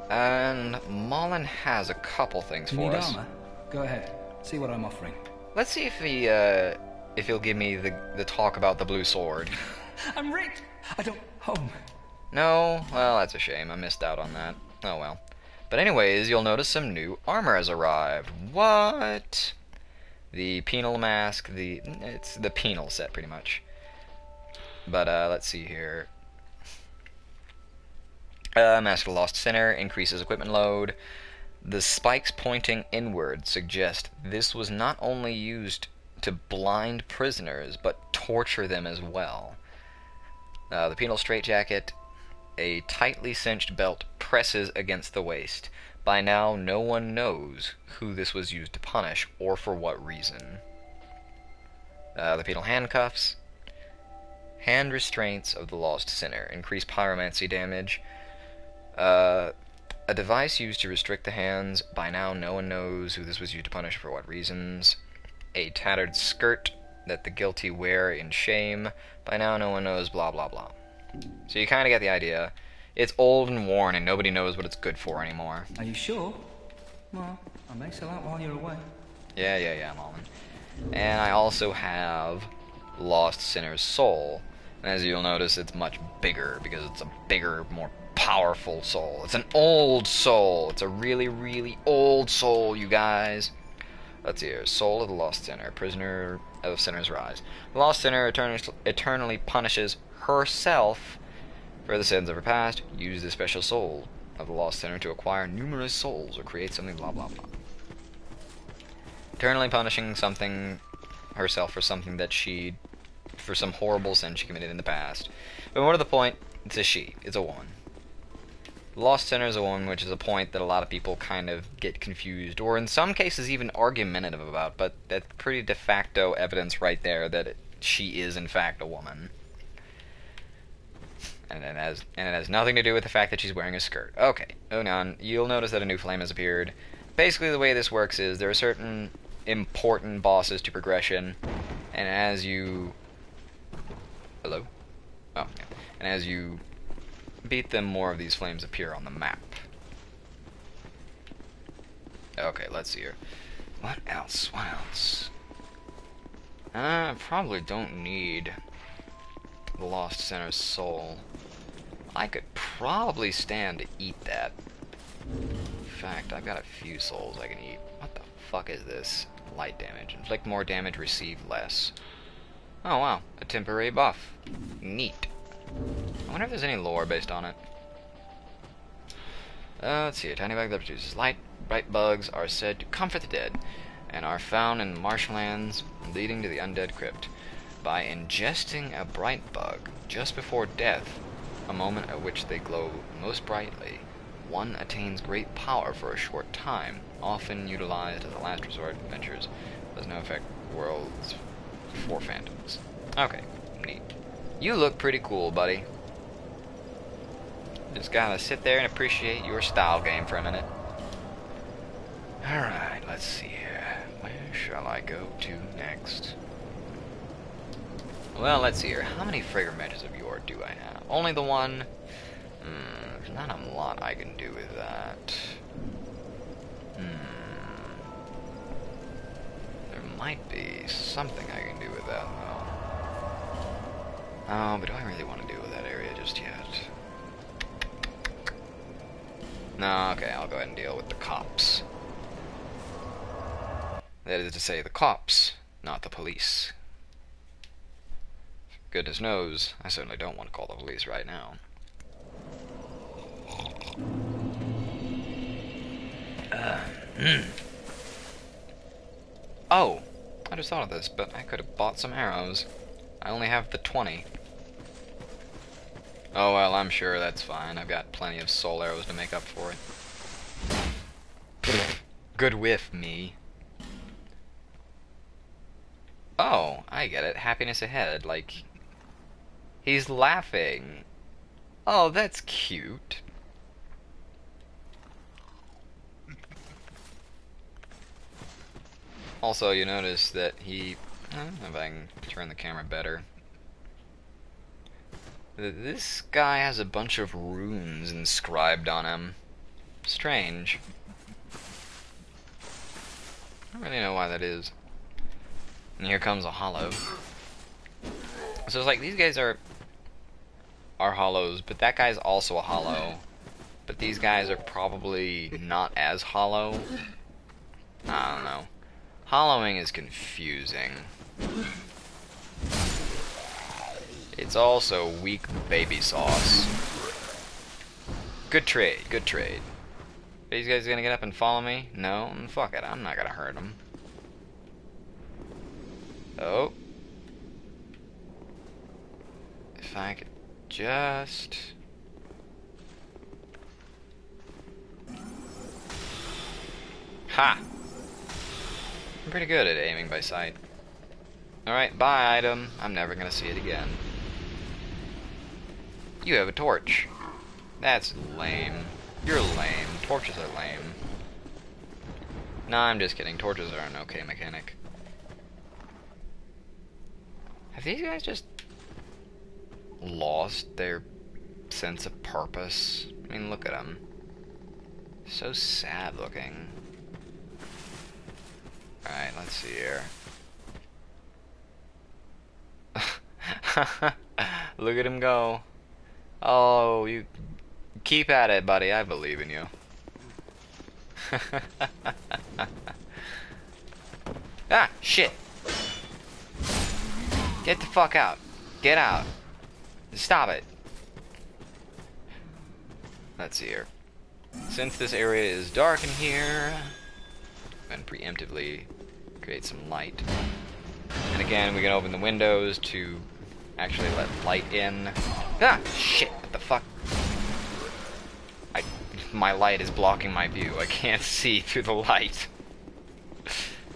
And Mullen has a couple things for us. Armor? Go ahead. See what I'm offering. Let's see if he if he'll give me the talk about the blue sword. I'm rigged. I don't home. No? Well, that's a shame. I missed out on that. Oh well. But anyways, you'll notice some new armor has arrived. What? The penal mask, it's the penal set pretty much. But let's see here. Mask of the Lost Sinner increases equipment load. The spikes pointing inward suggest this was not only used to blind prisoners, but torture them as well. The penal straitjacket, a tightly cinched belt, presses against the waist. By now, no one knows who this was used to punish, or for what reason. The penal handcuffs, hand restraints of the Lost Sinner, increase pyromancy damage. A device used to restrict the hands. By now, no one knows who this was used to punish, for what reasons. A tattered skirt that the guilty wear in shame. By now, no one knows, blah blah blah. So you kind of get the idea. It's old and worn, and nobody knows what it's good for anymore. Are you sure? Well, I may sell out while you're away. Yeah, I'm all in. And I also have Lost Sinner's Soul. And as you'll notice, it's much bigger, because it's a bigger, more powerful soul. It's an old soul. It's a really, really old soul, you guys. Let's see here. Soul of the Lost Sinner. Prisoner of Sinner's Rise. The Lost Sinner eternally punishes herself for the sins of her past. Use the special soul of the Lost Sinner to acquire numerous souls or create something blah blah blah. Eternally punishing herself for something that for some horrible sin she committed in the past. But more to the point, it's a she. It's a woman. The Lost Sinner is a woman, which is a point that a lot of people kind of get confused, or in some cases even argumentative about, but that's pretty de facto evidence right there that she is in fact a woman. And it has nothing to do with the fact that she's wearing a skirt. Okay, moving on. You'll notice that a new flame has appeared. Basically, the way this works is there are certain important bosses to progression, and as you... Hello? Oh, yeah. And as you beat them, more of these flames appear on the map. Okay, let's see here. What else? What else? I probably don't need the Lost Sinner's Soul. I could probably stand to eat that. In fact, I've got a few souls I can eat. What the fuck is this? Light damage. Inflict more damage, receive less. Oh wow, a temporary buff. Neat. I wonder if there's any lore based on it. Let's see, a tiny bug that produces light. Bright bugs are said to comfort the dead, and are found in marshlands leading to the undead crypt. By ingesting a bright bug just before death, a moment at which they glow most brightly, one attains great power for a short time, often utilized as a last resort in adventures. Does no affect worlds for phantoms. Okay, neat. You look pretty cool, buddy. Just gotta sit there and appreciate your style game for a minute. Alright, let's see here. Where shall I go to next? Well, let's see here. How many fragrant matches of yore do I have? Only the one? There's not a lot I can do with that. There might be something I can do with that, though. Oh, but do I really want to deal with that area just yet? No, okay, I'll go ahead and deal with the cops. That is to say, the cops, not the police. Goodness knows, I certainly don't want to call the police right now. Oh, I just thought of this, but I could have bought some arrows. I only have the 20. Oh well, I'm sure that's fine. I've got plenty of soul arrows to make up for it. Good whiff, me. Oh, I get it. Happiness ahead, like... He's laughing. Oh, that's cute. Also, you notice that he... I don't know if I can turn the camera better. This guy has a bunch of runes inscribed on him. Strange. I don't really know why that is. And here comes a hollow. So it's like these guys are hollows, but that guy's also a hollow. But these guys are probably not as hollow. I don't know. Hollowing is confusing. It's also weak baby sauce. Good trade, good trade. These guys gonna get up and follow me? No? Fuck it, I'm not gonna hurt them. Oh. If I could just... Ha! I'm pretty good at aiming by sight. Alright, bye item. I'm never gonna see it again. You have a torch. That's lame. You're lame. Torches are lame. Nah, I'm just kidding. Torches are an okay mechanic. Have these guys just lost their sense of purpose? I mean, look at them. So sad looking. Alright, let's see here. Look at him go. Oh, you keep at it, buddy. I believe in you. Ah, shit. Get the fuck out. Get out. Stop it. Let's see here. Since this area is dark in here, I'm gonna preemptively create some light. And again, we can open the windows to actually let light in. Ah, shit, what the fuck? My light is blocking my view. I can't see through the light.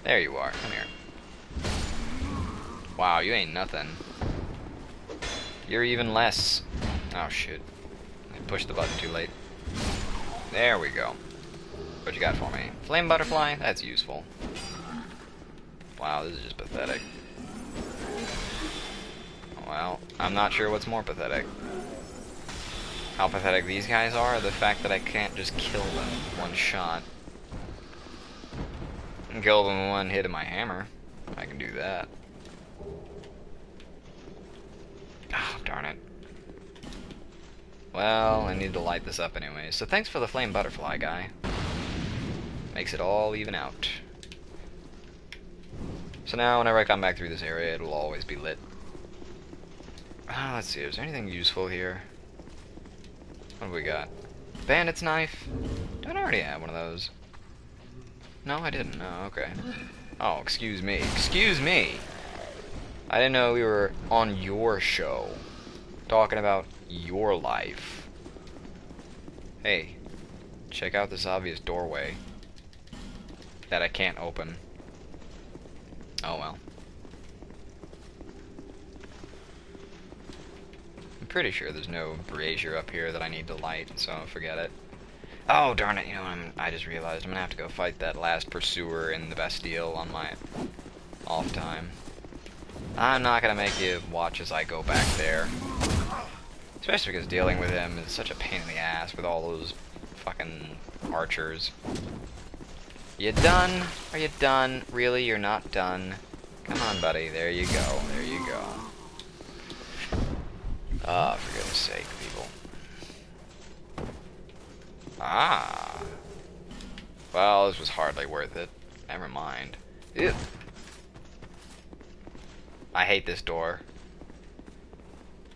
There you are, come here. Wow, you ain't nothing. You're even less. Oh shit. I pushed the button too late. There we go. What you got for me? Flame butterfly? That's useful. Wow, this is just pathetic. Well, I'm not sure what's more pathetic. How pathetic these guys are, or the fact that I can't just kill them with one shot. I can kill them with one hit of my hammer. I can do that. Oh, darn it. Well, I need to light this up anyway. So thanks for the flame butterfly, guy. Makes it all even out. So now, whenever I come back through this area, it'll always be lit. Let's see, is there anything useful here? What do we got? Bandit's knife? Don't I already have one of those? No, I didn't. Oh, okay. Oh, excuse me. Excuse me! I didn't know we were on your show. Talking about your life. Hey, check out this obvious doorway that I can't open. Oh well. I'm pretty sure there's no brazier up here that I need to light, so forget it. Oh darn it, you know, I just realized I'm gonna have to go fight that last pursuer in the Bastille on my off time. I'm not gonna make you watch as I go back there. Especially because dealing with him is such a pain in the ass with all those fucking archers. You done? Are you done? Really? You're not done? Come on, buddy. There you go. There you go. Ah, for goodness sake, people. Ah. Well, this was hardly worth it. Never mind. Ew. I hate this door.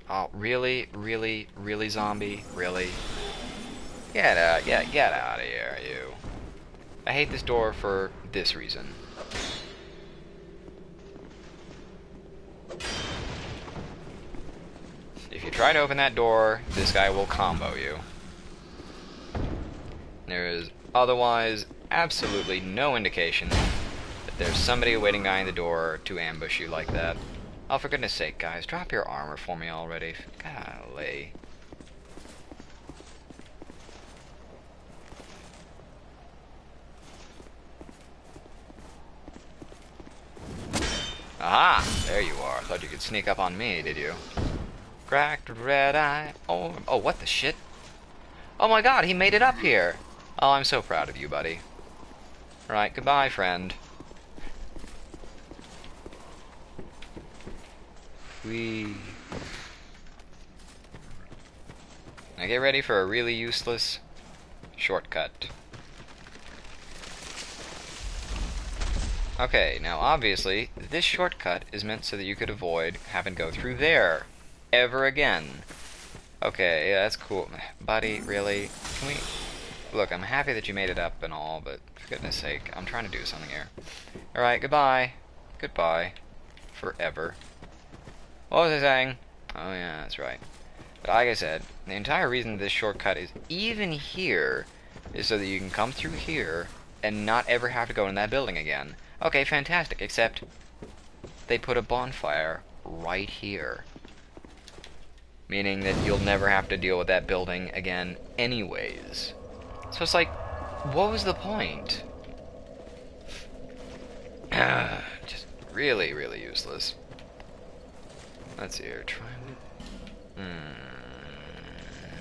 Oh, really? Really? Really, zombie? Really? Get out, get out of here, you. I hate this door for this reason. If you try to open that door, this guy will combo you. There is otherwise absolutely no indication that there's somebody waiting behind the door to ambush you like that. Oh, for goodness sake, guys, drop your armor for me already. Golly. Aha! There you are. Thought you could sneak up on me, did you? Cracked red eye. Oh, what the shit? Oh my god, he made it up here! Oh, I'm so proud of you, buddy. Right, goodbye, friend. Whee! Now get ready for a really useless shortcut. Okay, now obviously, this shortcut is meant so that you could avoid having to go through there ever again. Okay, yeah, that's cool. Buddy, really? Can we... Look, I'm happy that you made it up and all, but for goodness sake, I'm trying to do something here. Alright, goodbye. Goodbye. Forever. What was I saying? Oh yeah, that's right. But like I said, the entire reason this shortcut is even here is so that you can come through here and not ever have to go in that building again. Okay, fantastic, except they put a bonfire right here. Meaning that you'll never have to deal with that building again anyways. So it's like, what was the point? Just really, really useless. Let's see here, try...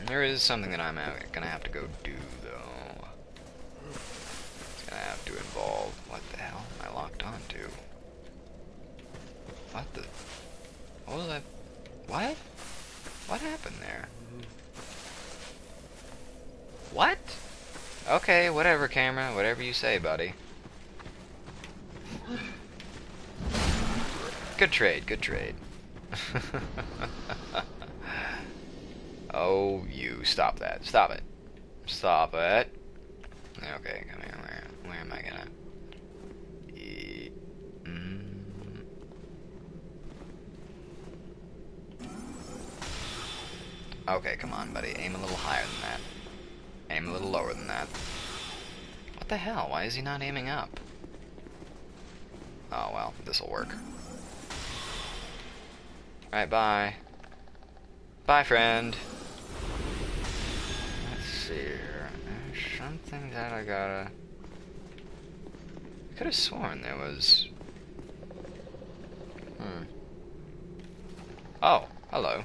There is something that I'm gonna have to go do, though. It's gonna have to involve... What the hell am I locked onto? What the... What was that? What? What happened there? What? Okay, whatever, camera. Whatever you say, buddy. Good trade, good trade. Oh, you. Stop that. Stop it. Stop it. Okay, come here. Where am I gonna... Okay, come on, buddy. Aim a little higher than that. Aim a little lower than that. What the hell? Why is he not aiming up? Oh, well, this'll work. Alright, bye. Bye, friend. Let's see here. There's something that I gotta... I could have sworn there was... Oh, hello.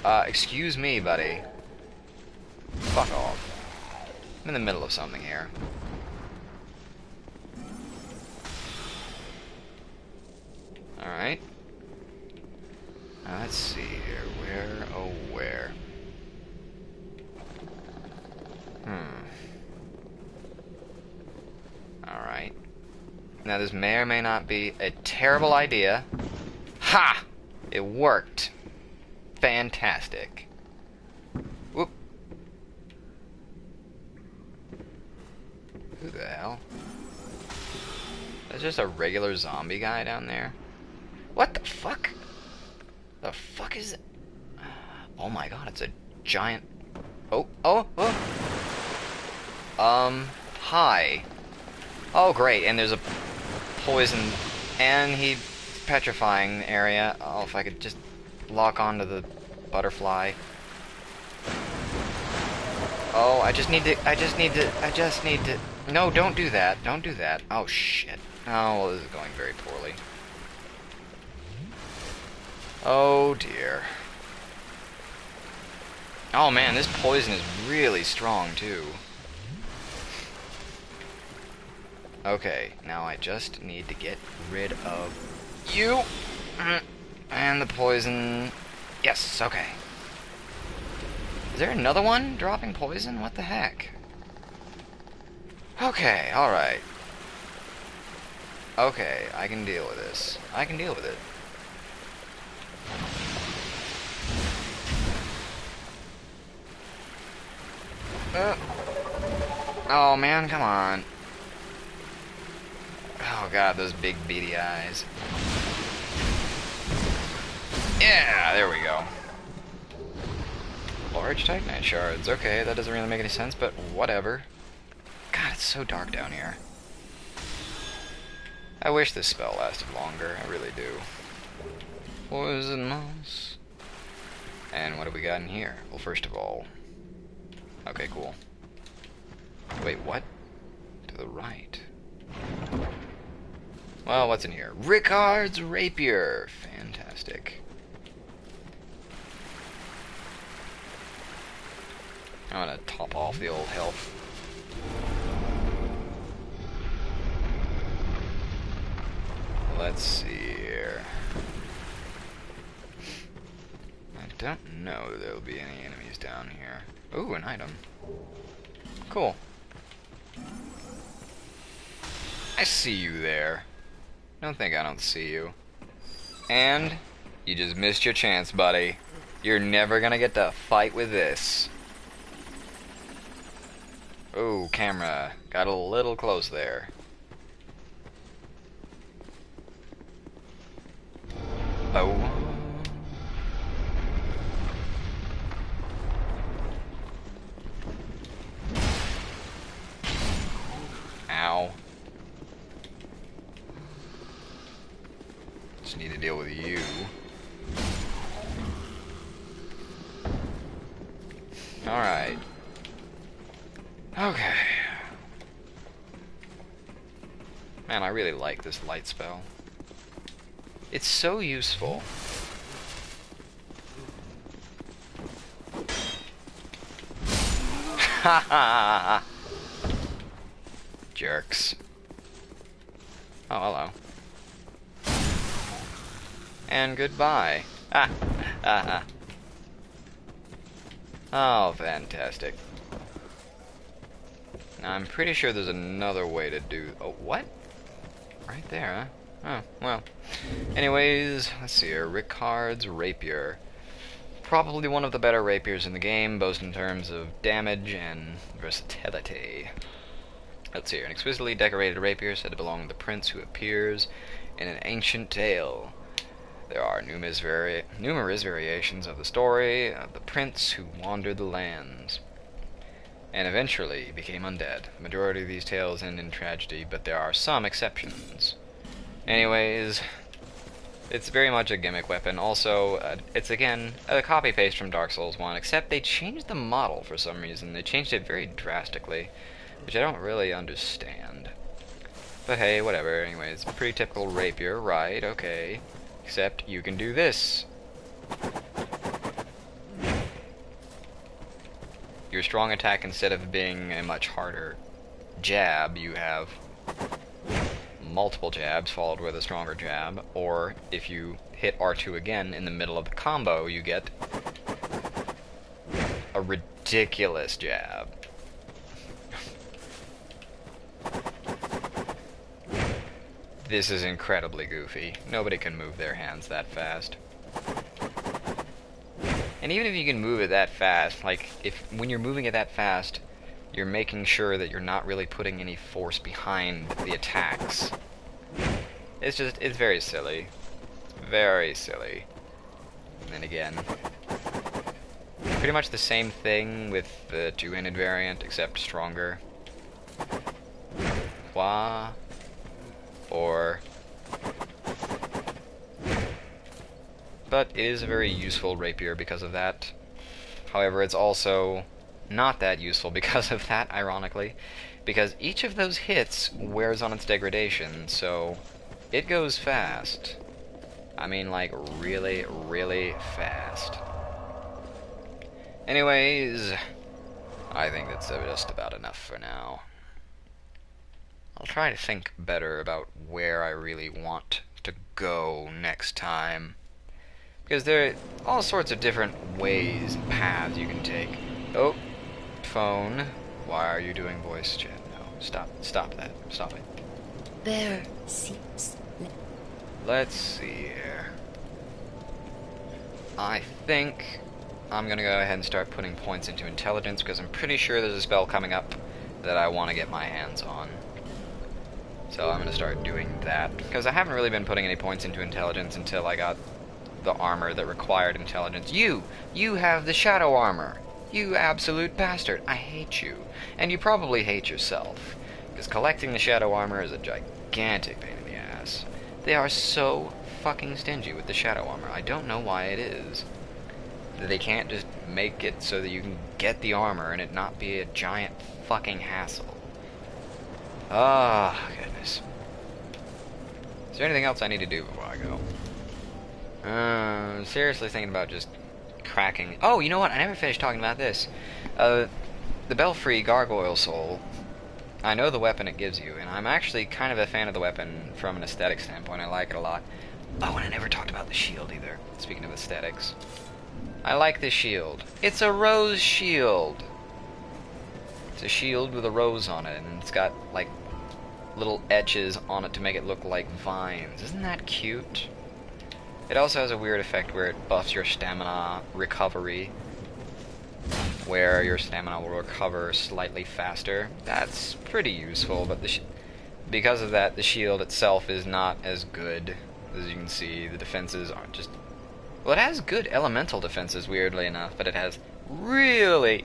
Excuse me, buddy. Fuck off. I'm in the middle of something here. Alright. Now let's see here. Where, oh where? Alright. Now this may or may not be a terrible idea. Ha! It worked. Fantastic. Whoop. Who the hell? That's just a regular zombie guy down there? What the fuck? The fuck is it? Oh my god, it's a giant... Oh. Hi. Oh great, and there's a poison, and he's petrifying the area. Oh, if I could just lock onto the butterfly. Oh, I just need to... No, don't do that. Don't do that. Oh, shit. Oh, well, this is going very poorly. Oh, dear. Oh, man, this poison is really strong, too. Okay, now I just need to get rid of you. And the poison... Yes, okay. Is there another one dropping poison? What the heck? Okay, alright. Okay, I can deal with this. I can deal with it. Oh man, come on. Oh god, those big beady eyes. Yeah, there we go. Large Titanite shards. Okay, that doesn't really make any sense, but whatever. God, it's so dark down here. I wish this spell lasted longer. I really do. Poison moss. And what do we got in here? Well, first of all... Okay, cool. Wait, what? To the right. Well, what's in here? Ricard's Rapier! Fantastic. I'm gonna top off the old health. Let's see here. don't know that there'll be any enemies down here. Ooh, an item. Cool. I see you there. Don't think I don't see you. And you just missed your chance, buddy. You're never gonna get to fight with this. Ooh, camera. Got a little close there. Oh. Ow. Just need to deal with you. Alright. Okay. Man, I really like this light spell. It's so useful. Ha ha! Jerks. Oh, hello. And goodbye. Ah! Ah! Oh, fantastic. Now, I'm pretty sure there's another way to do... Oh, what? Right there, huh? Oh, well. Anyways, let's see here. Ricard's Rapier. Probably one of the better rapiers in the game, both in terms of damage and versatility. Let's see here. An exquisitely decorated rapier said to belong to the prince who appears in an ancient tale. There are numerous variations of the story of the prince who wandered the lands and eventually became undead. The majority of these tales end in tragedy, but there are some exceptions. Anyways, it's very much a gimmick weapon. Also, it's again a copy-paste from Dark Souls 1, except they changed the model for some reason. They changed it very drastically, which I don't really understand. But hey, whatever. Anyways, pretty typical rapier, right? Okay. Except you can do this. Your strong attack, instead of being a much harder jab, you have multiple jabs followed with a stronger jab, or if you hit R2 again in the middle of the combo, you get a ridiculous jab. This is incredibly goofy. Nobody can move their hands that fast. And even if you can move it that fast, like, when you're moving it that fast, you're making sure that you're not really putting any force behind the attacks. It's very silly. Very silly. And then again, pretty much the same thing with the two-handed variant, except stronger. Wah. Or... But it is a very useful rapier because of that. However, it's also not that useful because of that, ironically. Because each of those hits wears on its degradation, so it goes fast. I mean, like, really, really fast. Anyways, I think that's just about enough for now. I'll try to think better about where I really want to go next time. Because there are all sorts of different ways and paths you can take. Oh, phone. Why are you doing voice chat? No, stop that. Stop it. There seems... Let's see here. I think I'm going to go ahead and start putting points into intelligence, because I'm pretty sure there's a spell coming up that I want to get my hands on. So I'm going to start doing that, because I haven't really been putting any points into intelligence until I got the armor that required intelligence. You have the shadow armor. You absolute bastard. I hate you. And you probably hate yourself, because collecting the shadow armor is a gigantic pain in the ass. They are so fucking stingy with the shadow armor. I don't know why it is. They can't just make it so that you can get the armor and it not be a giant fucking hassle. Ah, goodness. Is there anything else I need to do before I go? I'm seriously thinking about just cracking... Oh, you know what? I never finished talking about this. The Belfry Gargoyle Soul. I know the weapon it gives you, and I'm actually kind of a fan of the weapon from an aesthetic standpoint. I like it a lot. Oh, and I never talked about the shield either, speaking of aesthetics. I like this shield. It's a rose shield. It's a shield with a rose on it, and it's got, like, little etches on it to make it look like vines. Isn't that cute? It also has a weird effect where it buffs your stamina recovery, where your stamina will recover slightly faster. That's pretty useful, but because of that, the shield itself is not as good. As you can see, the defenses aren't just... Well, it has good elemental defenses, weirdly enough, but it has really...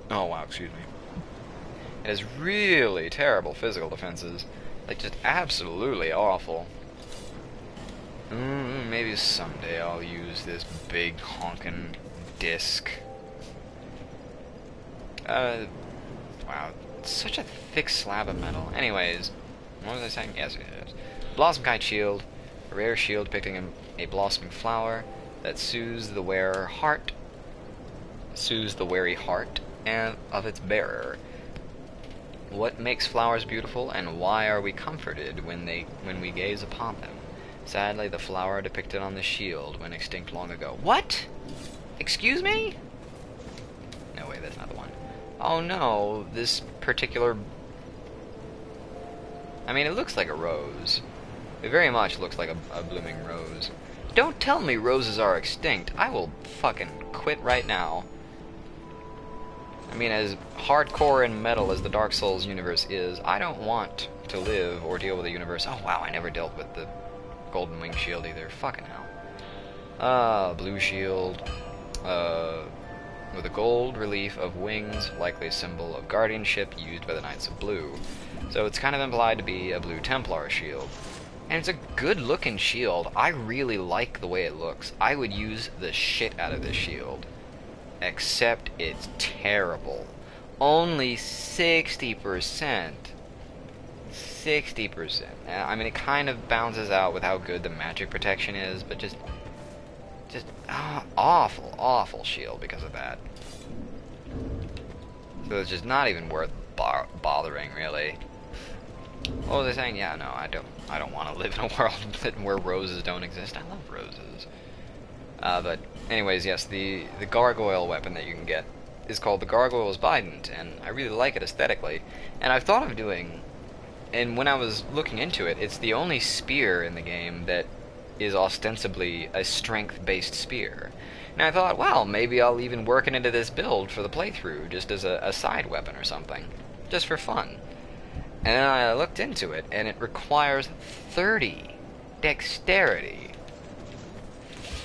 Oh, wow, excuse me. It has really terrible physical defenses. Like, just absolutely awful. Maybe someday I'll use this big honkin' disc. Wow, it's such a thick slab of metal. Anyways, what was I saying? Yes, it is. Blossom Kite Shield, a rare shield depicting a blossoming flower that soothes the wearer heart, soothes the weary heart and of its bearer. What makes flowers beautiful, and why are we comforted when we gaze upon them? Sadly, the flower depicted on the shield went extinct long ago. What? Excuse me? No, wait, that's not the one. Oh no, this particular... I mean, it looks like a rose. It very much looks like a blooming rose. Don't tell me roses are extinct. I will fucking quit right now. I mean, as hardcore and metal as the Dark Souls universe is, I don't want to live or deal with a universe... Oh wow, I never dealt with the Golden Wing Shield either. Fucking hell. Blue shield. With a gold relief of wings, likely a symbol of guardianship used by the Knights of Blue. So it's kind of implied to be a Blue Templar shield. And it's a good looking shield. I really like the way it looks. I would use the shit out of this shield. Except it's terrible. Only 60%. 60%. I mean, it kind of balances out with how good the magic protection is, but just awful shield because of that. So it's just not even worth bothering, really. What was I saying? Yeah, no, I don't want to live in a world where roses don't exist. I love roses. But anyways, yes, the gargoyle weapon that you can get is called the Gargoyle's Bident, and I really like it aesthetically. And I've thought of doing, and when I was looking into it, it's the only spear in the game that is ostensibly a strength-based spear. And I thought, well, maybe I'll even work it into this build for the playthrough, just as a side weapon or something, just for fun. And then I looked into it, and it requires 30 dexterity.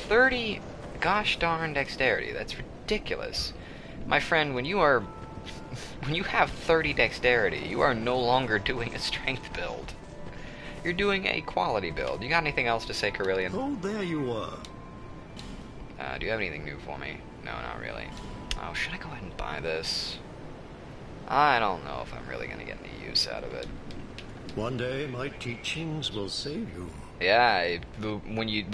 30 gosh darn dexterity. That's ridiculous. My friend, when you have 30 dexterity, you are no longer doing a strength build. You're doing a quality build. You got anything else to say, Carillion? Oh, there you are. Do you have anything new for me? No, not really. Oh, should I go ahead and buy this? I don't know if I'm really going to get any use out of it. One day, my teachings will save you. Yeah, the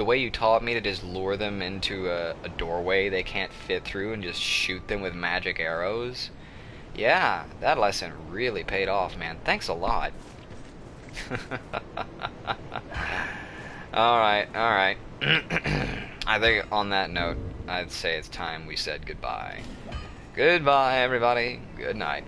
way you taught me to just lure them into a doorway they can't fit through and just shoot them with magic arrows. Yeah, that lesson really paid off, man. Thanks a lot. Alright. I think on that note, I'd say it's time we said goodbye. Goodbye, everybody. Good night.